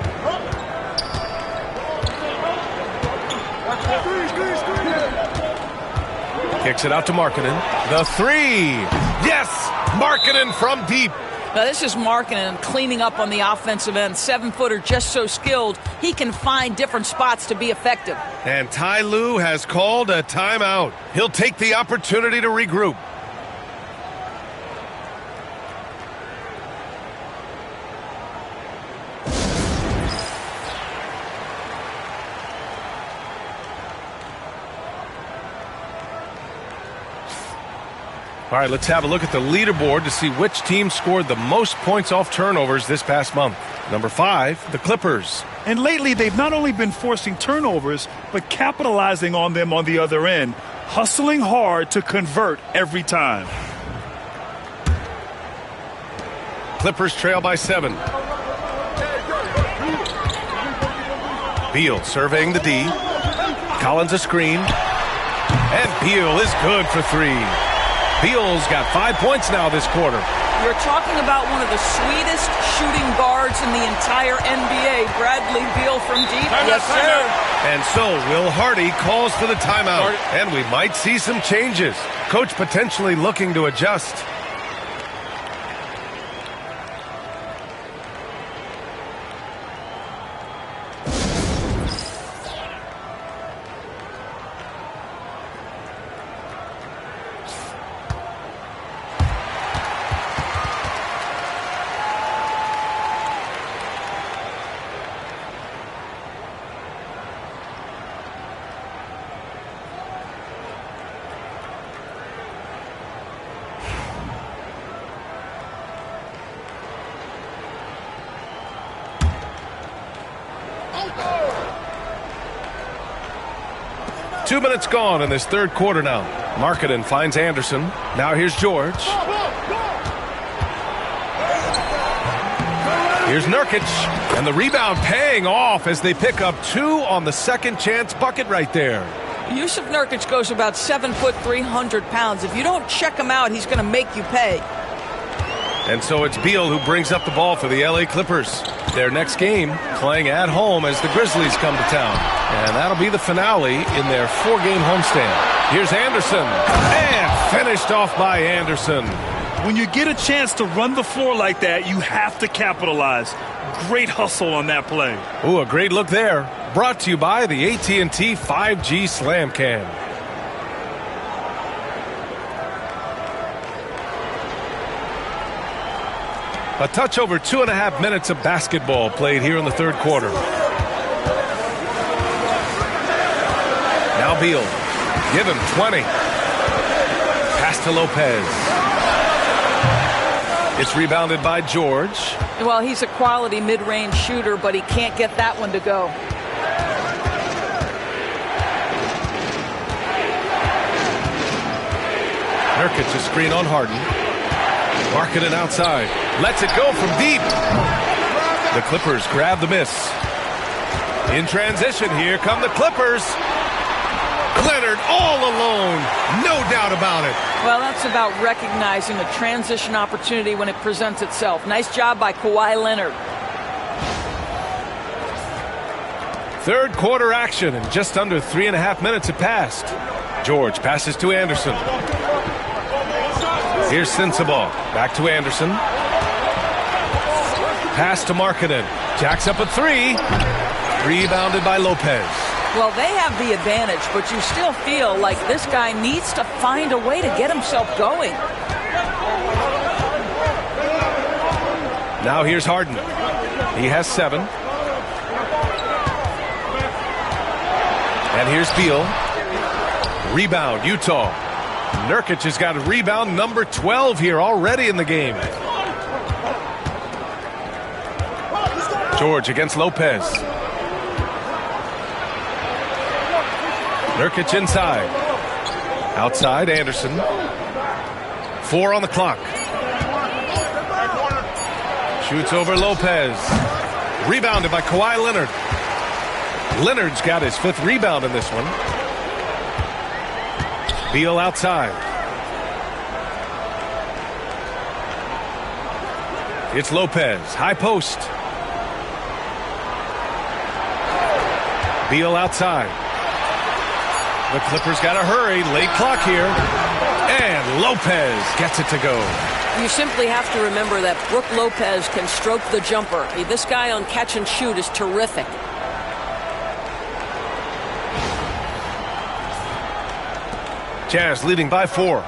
Kicks it out to Markkanen. The 3. Yes! Markkanen from deep. Now this is Markkanen cleaning up on the offensive end. 7-footer, just so skilled. He can find different spots to be effective. And Ty Lue has called a timeout. He'll take the opportunity to regroup. All right, let's have a look at the leaderboard to see which team scored the most points off turnovers this past month. Number 5, the Clippers. And lately, they've not only been forcing turnovers, but capitalizing on them on the other end, hustling hard to convert every time. Clippers trail by 7. Beal surveying the D. Collins a screen. And Beal is good for 3. Beal's got 5 points now this quarter. You're talking about one of the sweetest shooting guards in the entire NBA, Bradley Beal from deep. Yes, sir. And so Will Hardy calls for the timeout, and we might see some changes. Coach potentially looking to adjust. 2 minutes gone in this third quarter now. Markkanen finds Anderson. Now here's George. Here's Nurkic. And the rebound paying off as they pick up 2 on the second chance bucket right there. Yusuf Nurkic goes about 7 foot, 300 pounds. If you don't check him out, he's going to make you pay. And so it's Beal who brings up the ball for the LA Clippers. Their next game playing at home as the Grizzlies come to town. And that'll be the finale in their 4-game homestand. Here's Anderson. And finished off by Anderson. When you get a chance to run the floor like that, you have to capitalize. Great hustle on that play. Ooh, a great look there. Brought to you by the AT&T 5G Slam Cam. A touch over 2.5 minutes of basketball played here in the third quarter. Now Beal. Give him 20. Pass to Lopez. It's rebounded by George. Well, he's a quality mid-range shooter, but he can't get that one to go. Nurkic, a screen on Harden. Markkanen outside. Lets it go from deep. The Clippers grab the miss. In transition, here come the Clippers. Leonard all alone. No doubt about it. Well, that's about recognizing a transition opportunity when it presents itself. Nice job by Kawhi Leonard. Third quarter action, and just under 3.5 minutes have passed. George passes to Anderson. Here's Sensabaugh. Back to Anderson. Pass to Markkanen. Jacks up a 3. Rebounded by Lopez. Well, they have the advantage, but you still feel like this guy needs to find a way to get himself going. Now here's Harden. He has 7. And here's Beal. Rebound, Utah. Nurkic has got a rebound number 12 here already in the game. George against Lopez. Nurkic inside. Outside, Anderson. 4 on the clock. Shoots over Lopez. Rebounded by Kawhi Leonard. Leonard's got his 5th rebound in this one. Beal outside. It's Lopez. High post. Beal outside. The Clippers got to hurry. Late clock here. And Lopez gets it to go. You simply have to remember that Brook Lopez can stroke the jumper. This guy on catch and shoot is terrific. Jazz leading by 4.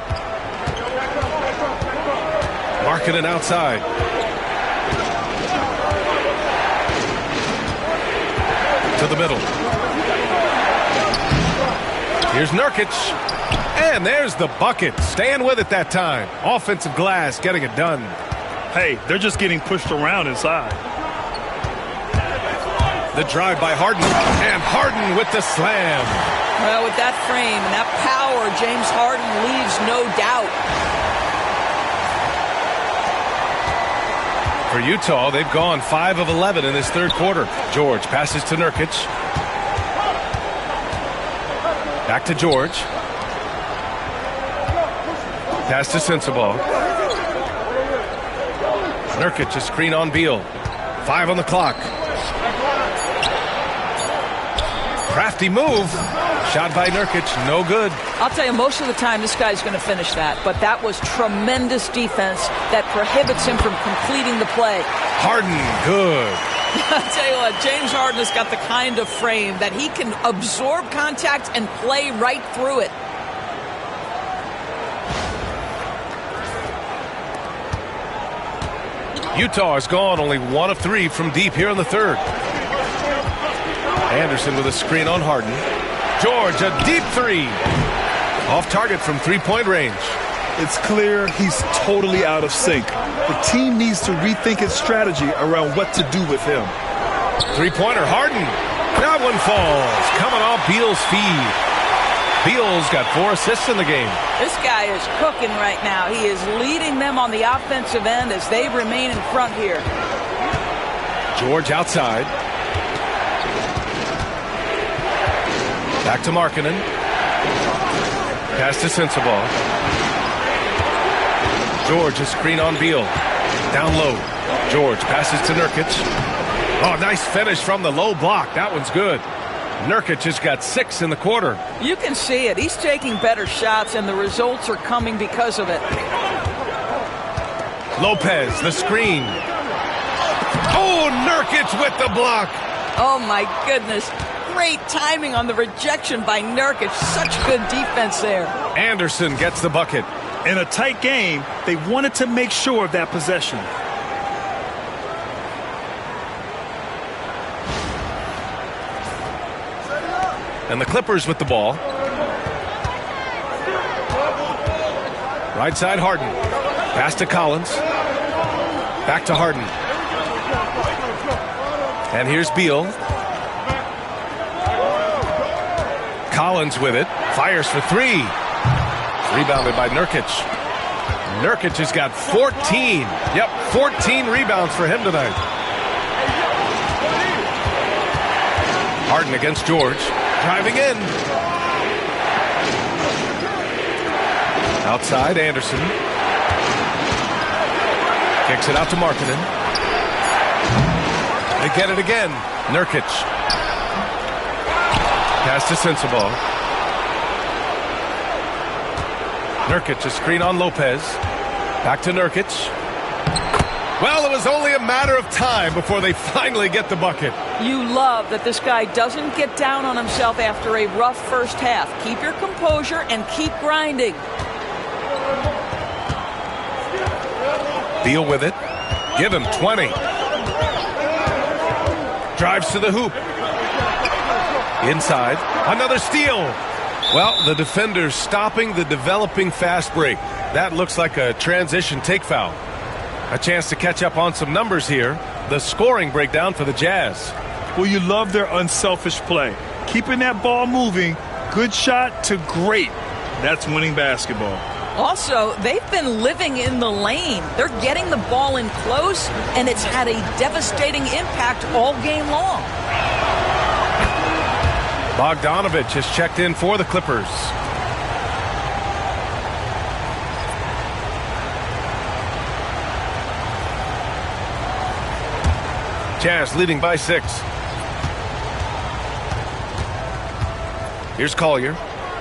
Markkanen outside. To the middle. Here's Nurkic. And there's the bucket. Staying with it that time. Offensive glass getting it done. Hey, they're just getting pushed around inside. The drive by Harden. And Harden with the slam. Well, with that frame and that power, James Harden leaves no doubt. For Utah, they've gone 5 of 11 in this third quarter. George passes to Nurkic. Back to George. Pass to Sensabaugh. Nurkic, a screen on Beal. 5 on the clock. Crafty move. Shot by Nurkic, no good. I'll tell you, most of the time this guy's going to finish that, but that was tremendous defense that prohibits him from completing the play. Harden, good. I'll tell you what, James Harden has got the kind of frame that he can absorb contact and play right through it. Utah has gone only 1 of 3 from deep here in the third. Anderson with a screen on Harden. George, a deep 3. Off target from 3-point range. It's clear he's totally out of sync. The team needs to rethink its strategy around what to do with him. 3-pointer, Harden. That one falls. Coming off Beal's feed. Beal's got 4 assists in the game. This guy is cooking right now. He is leading them on the offensive end as they remain in front here. George outside. Back to Markkanen. Pass to Sensabaugh. George, a screen on Beal. Down low. George passes to Nurkic. Oh, nice finish from the low block. That one's good. Nurkic has got 6 in the quarter. You can see it. He's taking better shots, and the results are coming because of it. Lopez, the screen. Oh, Nurkic with the block. Oh, my goodness. Great timing on the rejection by Nurkic. Such good defense there. Anderson gets the bucket. In a tight game, they wanted to make sure of that possession. And the Clippers with the ball. Right side, Harden. Pass to Collins. Back to Harden. And here's Beal. Collins with it. Fires for 3. Rebounded by Nurkic. Nurkic has got 14. Yep, 14 rebounds for him tonight. Harden against George. Driving in. Outside, Anderson. Kicks it out to Markkanen. They get it again. Nurkic. Pass to Sensabaugh. Nurkic, a screen on Lopez. Back to Nurkic. Well, it was only a matter of time before they finally get the bucket. You love that this guy doesn't get down on himself after a rough first half. Keep your composure and keep grinding. Beal with it. Give him 20. Drives to the hoop. Inside. Another steal. Well, the defender's stopping the developing fast break. That looks like a transition take foul. A chance to catch up on some numbers here. The scoring breakdown for the Jazz. Well, you love their unselfish play. Keeping that ball moving, good shot to great. That's winning basketball. Also, they've been living in the lane. They're getting the ball in close, and it's had a devastating impact all game long. Bogdanovich has checked in for the Clippers. Jazz leading by 6. Here's Collier.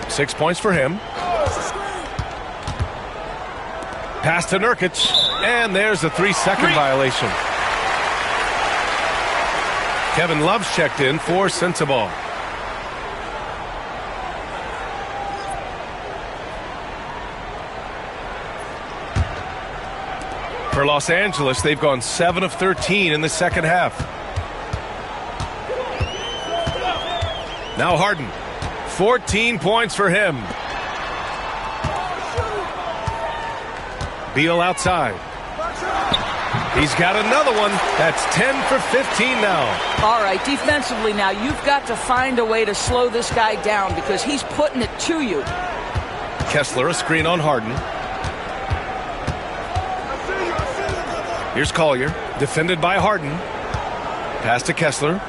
6 points for him. Pass to Nurkic. And there's a 3-second violation. Kevin Love's checked in for Sensabaugh. For Los Angeles, they've gone 7 of 13 in the second half. Now Harden. 14 points for him. Beal outside. He's got another one. That's 10 for 15 now. All right, defensively now, you've got to find a way to slow this guy down because he's putting it to you. Kessler, a screen on Harden. Here's Collier, defended by Harden. Pass to Kessler.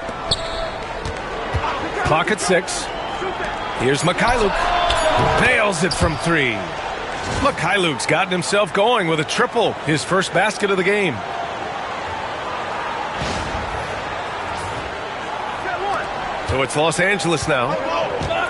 Clock at 6. Here's Mikhailuk. Nails it from 3. Mikhailuk's gotten himself going with a triple, his first basket of the game. So it's Los Angeles now.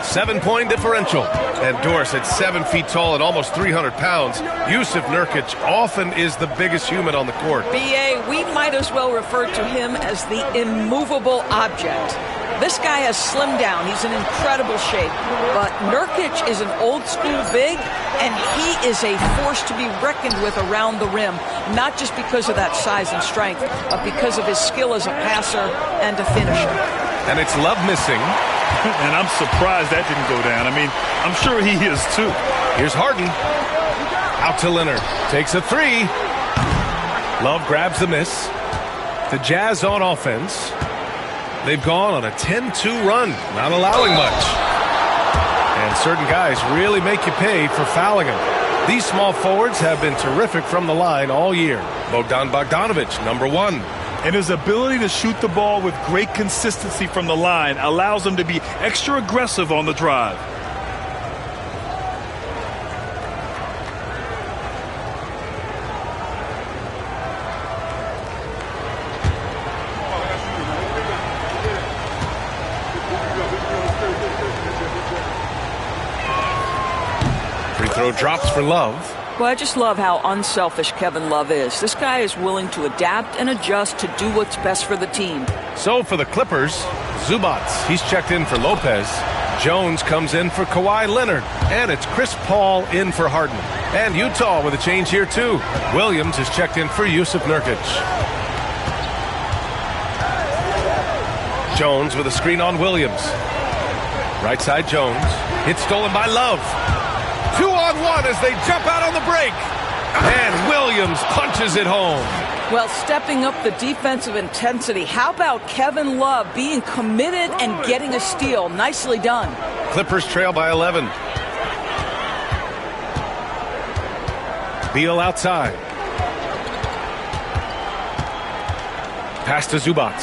7-point differential. And Doris at 7 feet tall and almost 300 pounds. Jusuf Nurkic often is the biggest human on the court. B.A., we might as well refer to him as the immovable object. This guy has slimmed down. He's in incredible shape. But Nurkic is an old-school big, and he is a force to be reckoned with around the rim, not just because of that size and strength, but because of his skill as a passer and a finisher. And it's Love missing. And I'm surprised that didn't go down. I mean, I'm sure he is too. Here's Harden. Out to Leonard. Takes a 3. Love grabs the miss. The Jazz on offense. They've gone on a 10-2 run, not allowing much. And certain guys really make you pay for fouling them. These small forwards have been terrific from the line all year. Bogdan Bogdanović, number 1. And his ability to shoot the ball with great consistency from the line allows him to be extra aggressive on the drive. Free throw drops for Love. Well, I just love how unselfish Kevin Love is. This guy is willing to adapt and adjust to do what's best for the team. So for the Clippers, Zubac, he's checked in for Lopez. Jones comes in for Kawhi Leonard. And it's Chris Paul in for Harden. And Utah with a change here too. Williams is checked in for Jusuf Nurkic. Jones with a screen on Williams. Right side Jones. It's stolen by Love. 2-on-1 as they jump out on the break. And Williams punches it home. Well, stepping up the defensive intensity. How about Kevin Love being committed and getting a steal? Nicely done. Clippers trail by 11. Beal outside. Pass to Zubac.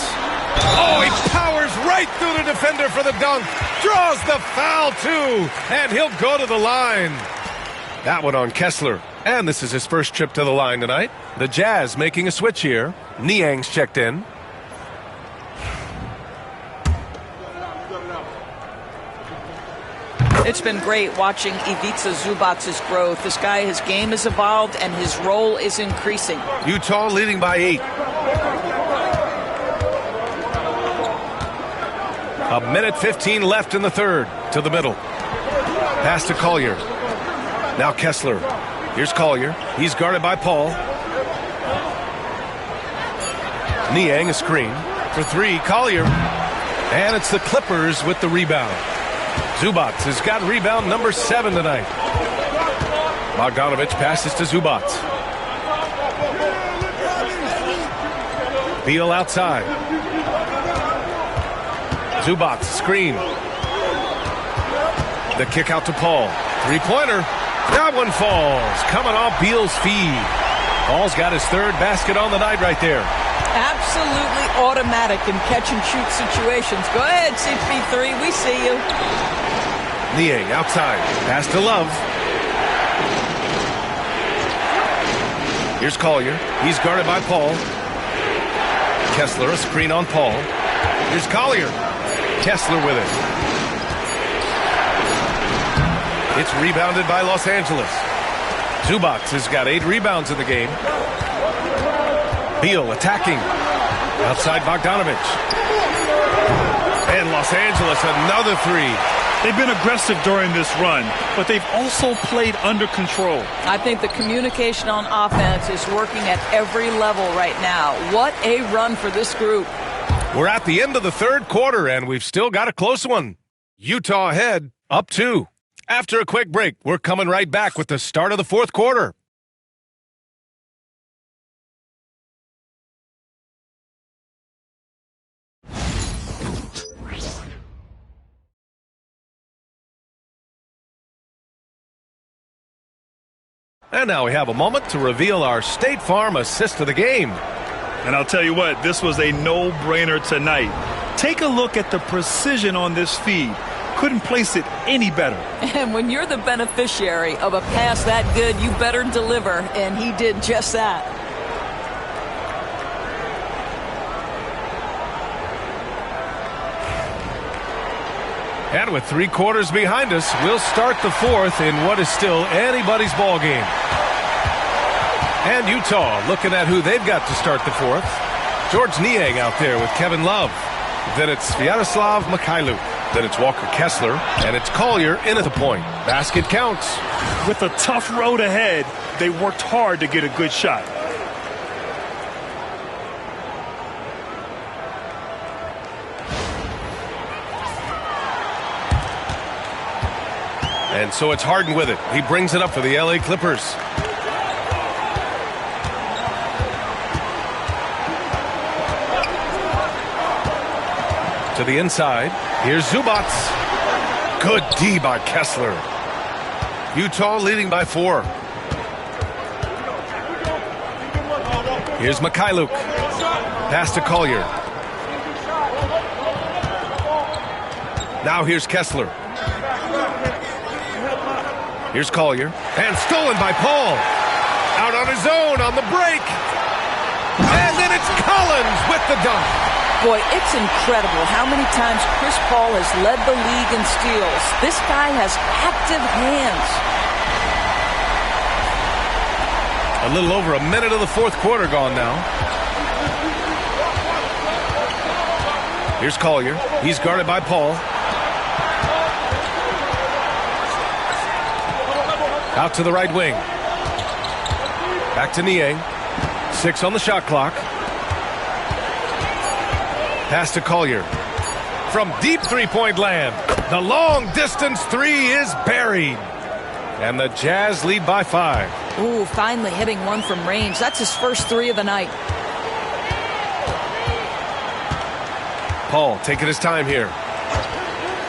Oh, he powers right through the defender for the dunk. Draws the foul, too. And he'll go to the line. That one on Kessler. And this is his first trip to the line tonight. The Jazz making a switch here. Niang's checked in. It's been great watching Ivica Zubac's growth. This guy, his game has evolved and his role is increasing. Utah leading by 8. A minute 15 left in the third. To the middle. Pass to Collier. Now Kessler. Here's Collier. He's guarded by Paul. Niang a screen. For 3, Collier. And it's the Clippers with the rebound. Zubac has got rebound number 7 tonight. Bogdanović passes to Zubac. Beal outside. Zubac, screen. The kick out to Paul. 3-pointer. That one falls. Coming off Beal's feed. Paul's got his 3rd basket on the night right there. Absolutely automatic in catch-and-shoot situations. Go ahead, CP3. We see you. Niang outside. Pass to Love. Here's Collier. He's guarded by Paul. Kessler, a screen on Paul. Here's Collier. Kessler with it. It's rebounded by Los Angeles. Zubac has got 8 rebounds in the game. Beal attacking. Outside Bogdanović. And Los Angeles, another 3. They've been aggressive during this run, but they've also played under control. I think the communication on offense is working at every level right now. What a run for this group. We're at the end of the third quarter, and we've still got a close one. Utah ahead, up 2. After a quick break, we're coming right back with the start of the fourth quarter. And now we have a moment to reveal our State Farm assist of the game. And I'll tell you what, this was a no-brainer tonight. Take a look at the precision on this feed. Couldn't place it any better. And when you're the beneficiary of a pass that good, you better deliver, and he did just that. And with 3 quarters behind us, we'll start the fourth in what is still anybody's ball game. And Utah looking at who they've got to start the fourth. George Niang out there with Kevin Love. Then it's Sviatoslav Mikhailuk. Then it's Walker Kessler. And it's Collier in at the point. Basket counts. With a tough road ahead, they worked hard to get a good shot. And so it's Harden with it. He brings it up for the LA Clippers. To the inside. Here's Zubac. Good D by Kessler. Utah leading by 4. Here's Mikhailuk. Pass to Collier. Now here's Kessler. Here's Collier. And stolen by Paul. Out on his own on the break. And then it's Collins with the dunk. Boy, it's incredible how many times Chris Paul has led the league in steals. This guy has active hands. A little over a minute of the fourth quarter gone now. Here's Collier. He's guarded by Paul. Out to the right wing. Back to Niang. 6 on the shot clock. Pass to Collier. From deep three-point land. The long-distance three is buried. And the Jazz lead by 5. Ooh, finally hitting one from range. That's his first 3 of the night. Paul taking his time here.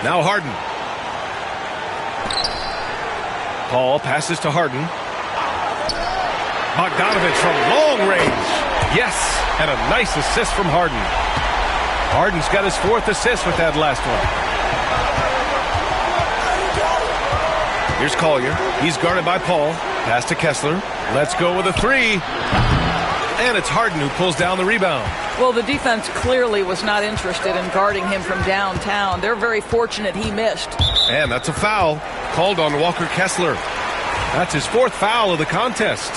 Now Harden. Paul passes to Harden. Bogdanovich from long range. Yes, and a nice assist from Harden. Harden's got his 4th assist with that last one. Here's Collier. He's guarded by Paul. Pass to Kessler. Let's go with a 3. And it's Harden who pulls down the rebound. Well, the defense clearly was not interested in guarding him from downtown. They're very fortunate he missed. And that's a foul called on Walker Kessler. That's his 4th foul of the contest.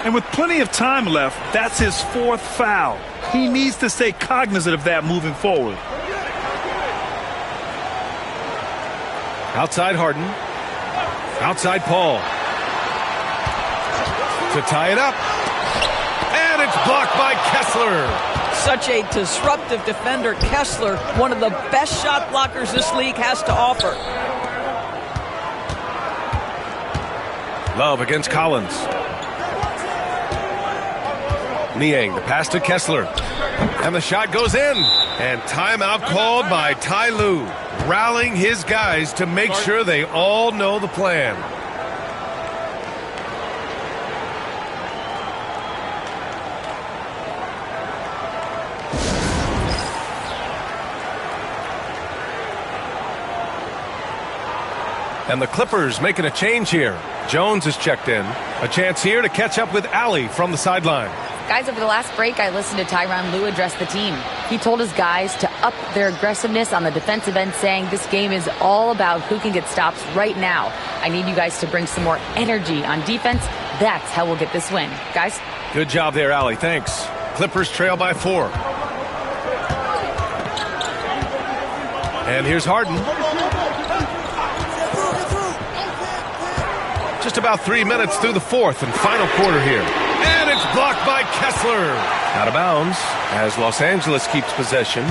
And with plenty of time left, that's his 4th foul. He needs to stay cognizant of that moving forward. Outside Harden. Outside Paul. To tie it up. And it's blocked by Kessler. Such a disruptive defender, Kessler, one of the best shot blockers this league has to offer. Love against Collins. Niang, the pass to Kessler. And the shot goes in. And timeout called by Ty Lue, rallying his guys to make sure they all know the plan. And the Clippers making a change here. Jones is checked in. A chance here to catch up with Allie from the sideline. Guys, over the last break, I listened to Tyronn Lue address the team. He told his guys to up their aggressiveness on the defensive end, saying this game is all about who can get stops right now. I need you guys to bring some more energy on defense. That's how we'll get this win. Guys? Good job there, Allie. Thanks. Clippers trail by 4. And here's Harden. Just about 3 minutes through the 4th and final quarter here. And it's blocked by Kessler. Out of bounds as Los Angeles keeps possession.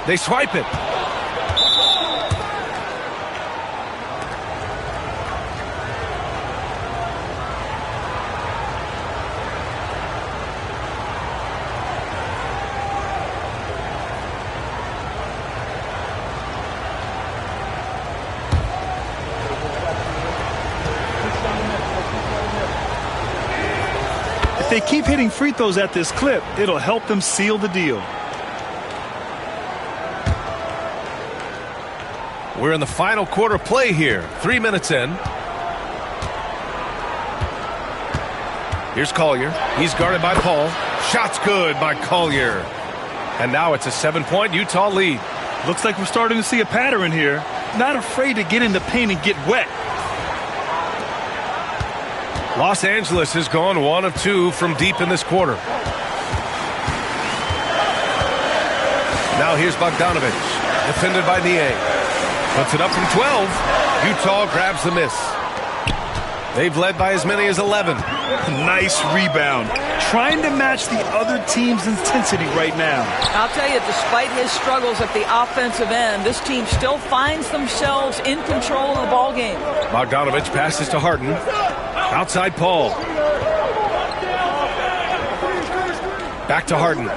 They swipe it. If they keep hitting free throws at this clip, it'll help them seal the deal. We're in the final quarter play here. 3 minutes in. Here's Collier. He's guarded by Paul. Shot's good by Collier. And now it's a 7-point Utah lead. Looks like we're starting to see a pattern here. Not afraid to get in the paint and get wet. Los Angeles has gone 1 of 2 from deep in this quarter. Now here's Bogdanovich, defended by Niang. Puts it up from 12. Utah grabs the miss. They've led by as many as 11. Nice rebound. Trying to match the other team's intensity right now. I'll tell you, despite his struggles at the offensive end, this team still finds themselves in control of the ball game. Bogdanovich passes to Harden. Outside Paul. Back to Harden.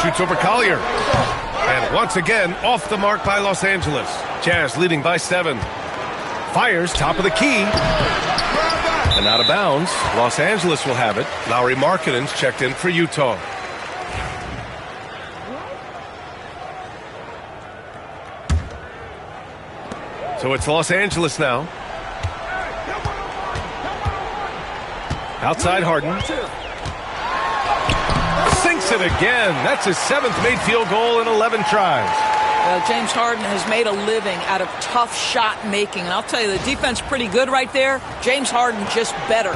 Shoots over Collier. And once again, off the mark by Los Angeles. Jazz leading by 7. Fires top of the key. And out of bounds. Los Angeles will have it. Lauri Markkanen's checked in for Utah. So it's Los Angeles now. Outside Harden. Sinks it again. That's his 7th made field goal in 11 tries. James Harden has made a living out of tough shot making. And I'll tell you, the defense pretty good right there. James Harden just better.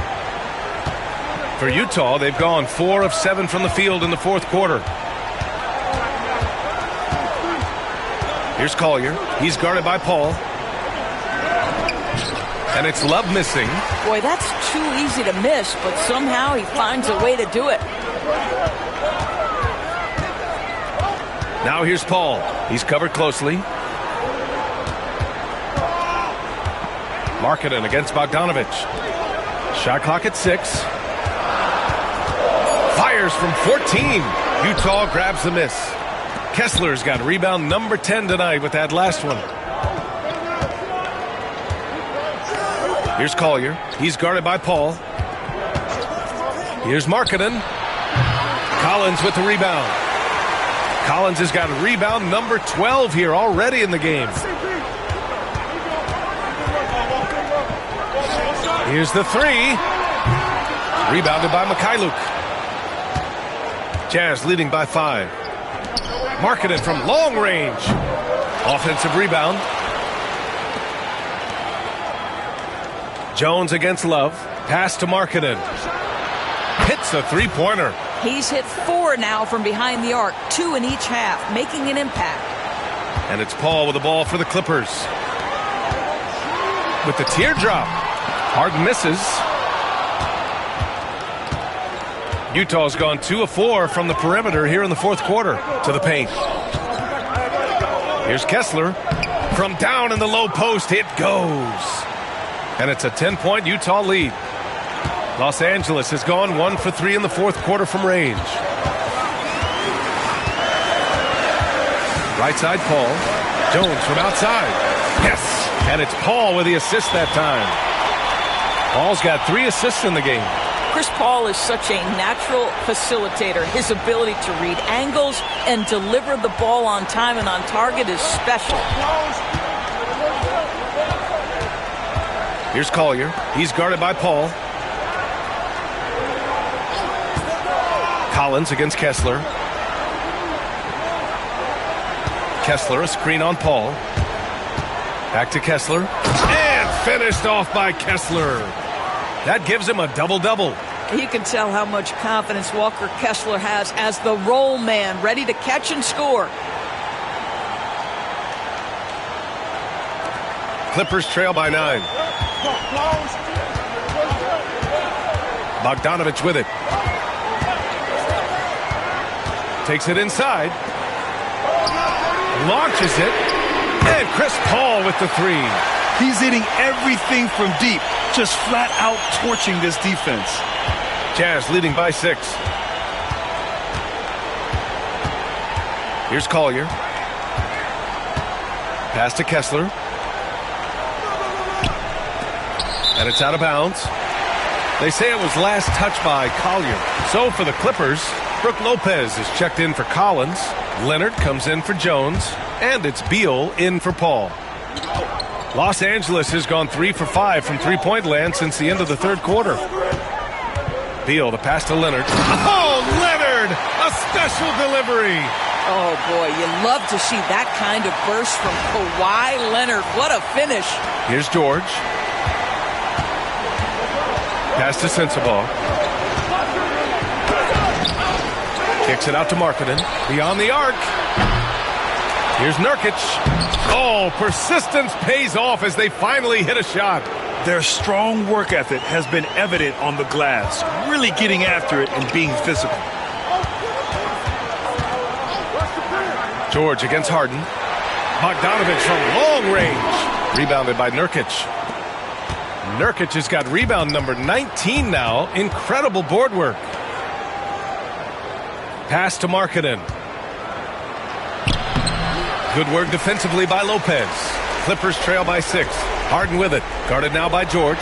For Utah, they've gone 4 of 7 from the field in the fourth quarter. Here's Collier. He's guarded by Paul. And it's Love missing. Boy, that's too easy to miss, but somehow he finds a way to do it. Now here's Paul. He's covered closely. Markkanen against Bogdanovic. Shot clock at 6. Fires from 14. Utah grabs the miss. Kessler's got rebound number 10 tonight with that last one. Here's Collier. He's guarded by Paul. Here's Markkanen. Collins with the rebound. Collins has got rebound number 12 here already in the game. Here's the 3. Rebounded by Mikhailuk. Jazz leading by 5. Markkanen from long range. Offensive rebound. Jones against Love. Pass to Markkanen. Hits a three-pointer. He's hit 4 now from behind the arc, 2 in each half, making an impact. And it's Paul with the ball for the Clippers. With the teardrop. Harden misses. Utah's gone 2 of 4 from the perimeter here in the fourth quarter to the paint. Here's Kessler. From down in the low post, it goes. And it's a 10-point Utah lead. Los Angeles has gone 1 for 3 in the fourth quarter from range. Right side, Paul. Jones from outside. Yes! And it's Paul with the assist that time. Paul's got 3 assists in the game. Chris Paul is such a natural facilitator. His ability to read angles and deliver the ball on time and on target is special. Here's Collier. He's guarded by Paul. Collins against Kessler. Kessler, a screen on Paul. Back to Kessler. And finished off by Kessler. That gives him a double-double. You can tell how much confidence Walker Kessler has as the roll man, ready to catch and score. Clippers trail by 9. Bogdanovic with it. Takes it inside. Launches it. And Chris Paul with the 3. He's hitting everything from deep. Just flat out torching this defense. Jazz leading by 6. Here's Collier. Pass to Kessler. And it's out of bounds. They say it was last touched by Collier. So for the Clippers, Brook Lopez is checked in for Collins. Leonard comes in for Jones. And it's Beal in for Paul. Los Angeles has gone 3 for 5 from three-point land since the end of the third quarter. Beal, the pass to Leonard. Oh, Leonard! A special delivery! Oh, boy, you love to see that kind of burst from Kawhi Leonard. What a finish. Here's George. Pass to Sensabaugh. Kicks it out to Markkanen. Beyond the arc. Here's Nurkic. Oh, persistence pays off as they finally hit a shot. Their strong work ethic has been evident on the glass, really getting after it and being physical. George against Harden. Bogdanovic from long range. Rebounded by Nurkic. Nurkic has got rebound number 19 now. Incredible board work. Pass to Markkanen. Good work defensively by Lopez. Clippers trail by 6. Harden with it. Guarded now by George.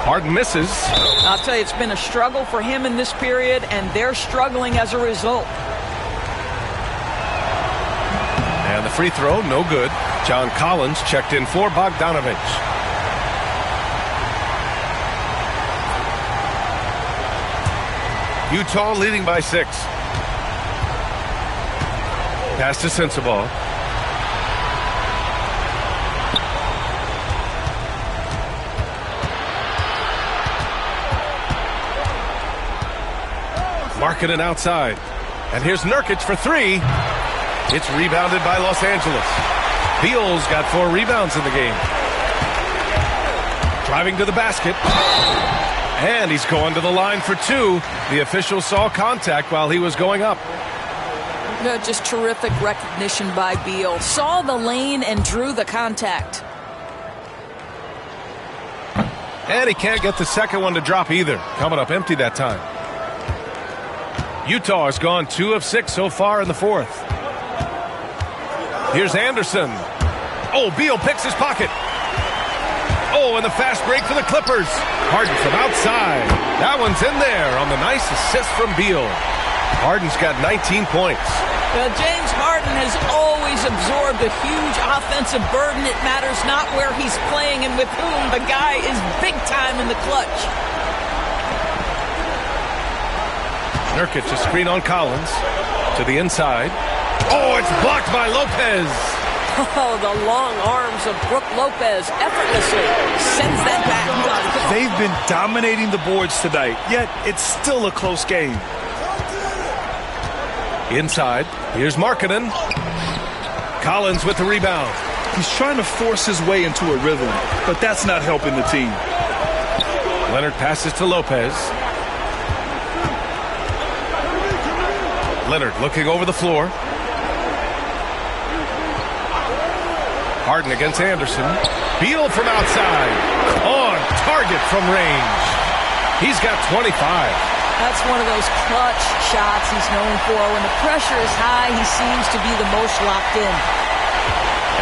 Harden misses. I'll tell you, it's been a struggle for him in this period, and they're struggling as a result. And the free throw, no good. John Collins checked in for Bogdanovich. Utah leading by 6. Pass to Sensabaugh. Markkanen outside. And here's Nurkic for 3. It's rebounded by Los Angeles. Beal's got 4 rebounds in the game. Driving to the basket. And he's going to the line for 2. The official saw contact while he was going up. No, just terrific recognition by Beal. Saw the lane and drew the contact. And he can't get the second one to drop either. Coming up empty that time. Utah has gone 2 of 6 so far in the 4th. Here's Anderson. Oh, Beal picks his pocket. Oh, and the fast break for the Clippers. Harden from outside. That one's in there on the nice assist from Beal. Harden's got 19 points. Well, James Harden has always absorbed a huge offensive burden. It matters not where he's playing and with whom. The guy is big time in the clutch. Nurkic a screen on Collins to the inside. Oh, it's blocked by Lopez. Oh, the long arms of Brook Lopez effortlessly sends that back. They've been dominating the boards tonight, yet it's still a close game. Inside, here's Markkanen. Collins with the rebound. He's trying to force his way into a rhythm, but that's not helping the team. Leonard passes to Lopez. Leonard looking over the floor. Harden against Anderson. Beal from outside. On target from range. He's got 25. That's one of those clutch shots he's known for. When the pressure is high, he seems to be the most locked in.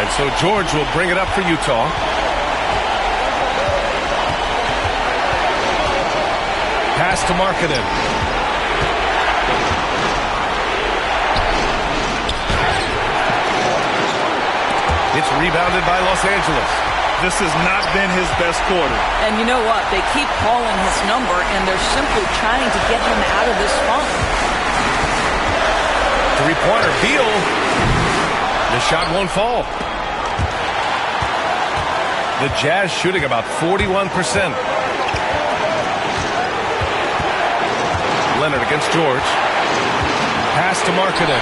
And so George will bring it up for Utah. Pass to Markkanen. It's rebounded by Los Angeles. This has not been his best quarter. And you know what? They keep calling his number, and they're simply trying to get him out of this funk. Three-pointer, Beal. The shot won't fall. The Jazz shooting about 41%. Leonard against George. Pass to Markkanen.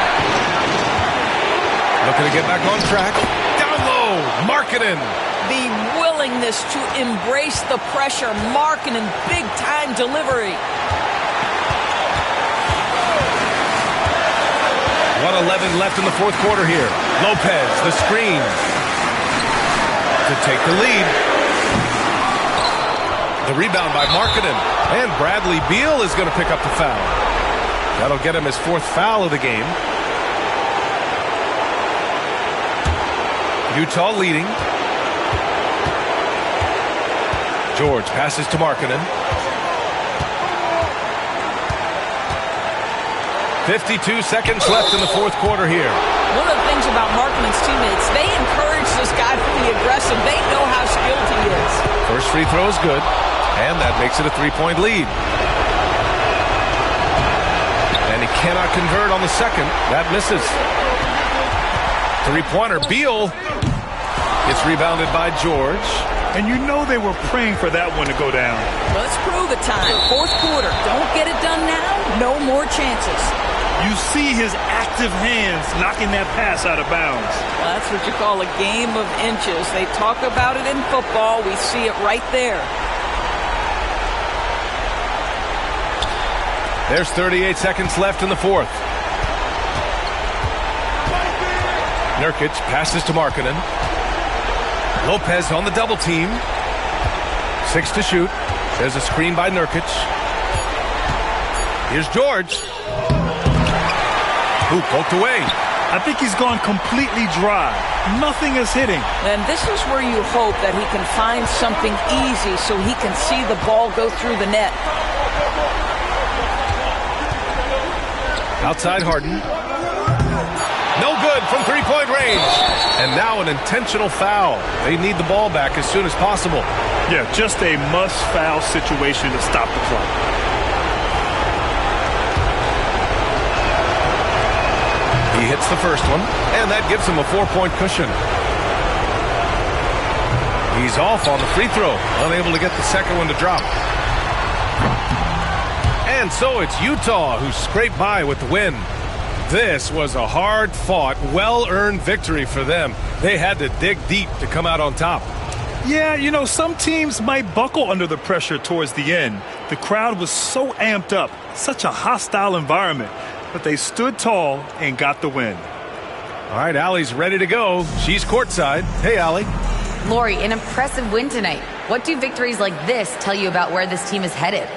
Looking to get back on track. Down low, Markkanen. The willingness to embrace the pressure. Markkanen, big-time delivery. 1:11 left in the 4th quarter here. Lopez, the screen. To take the lead. The rebound by Markkanen. And Bradley Beal is going to pick up the foul. That'll get him his 4th foul of the game. Utah leading. George passes to Markkanen. 52 seconds left in the 4th quarter here. One of the things about Markkanen's teammates, they encourage this guy to be aggressive. They know how skilled he is. First free throw is good, and that makes it a 3-point lead. And he cannot convert on the second. That misses. Three-pointer, Beal. It's rebounded by George. And you know they were praying for that one to go down. Let's prove it time. 4th quarter. Don't get it done now. No more chances. You see his active hands knocking that pass out of bounds. Well, that's what you call a game of inches. They talk about it in football. We see it right there. There's 38 seconds left in the 4th. Nurkic passes to Markkanen. Lopez on the double team. 6 to shoot. There's a screen by Nurkic. Here's George. Who poked away. I think he's gone completely dry. Nothing is hitting. And this is where you hope that he can find something easy so he can see the ball go through the net. Outside Harden. No good from three-point range. And now an intentional foul. They need the ball back as soon as possible. Yeah, just a must-foul situation to stop the clock. He hits the first one, and that gives him a 4-point cushion. He's off on the free throw, unable to get the second one to drop. And so it's Utah who scraped by with the win. This was a hard-fought, well-earned victory for them. They had to dig deep to come out on top. Yeah, you know, some teams might buckle under the pressure towards the end. The crowd was so amped up, such a hostile environment. But they stood tall and got the win. All right, Allie's ready to go. She's courtside. Hey, Allie. Lori, an impressive win tonight. What do victories like this tell you about where this team is headed?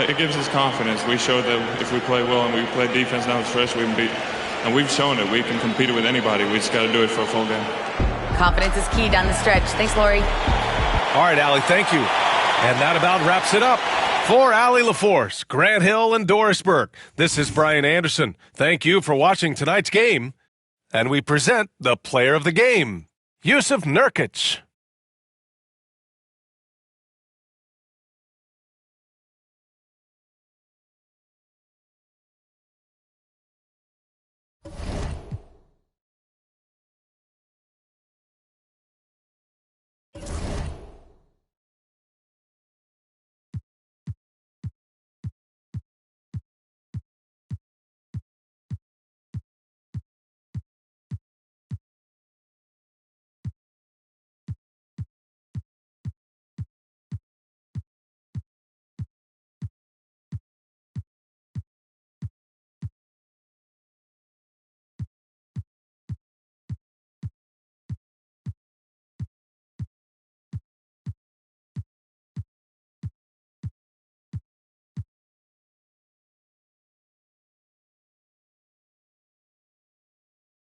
It gives us confidence. We showed that if we play well and we play defense now, it's fresh, we can beat. And we've shown it. We can compete with anybody. We just got to do it for a full game. Confidence is key down the stretch. Thanks, Lori. All right, Allie, thank you. And that about wraps it up. For Allie LaForce, Grant Hill, and Doris Burke, this is Brian Anderson. Thank you for watching tonight's game. And we present the player of the game, Jusuf Nurkic.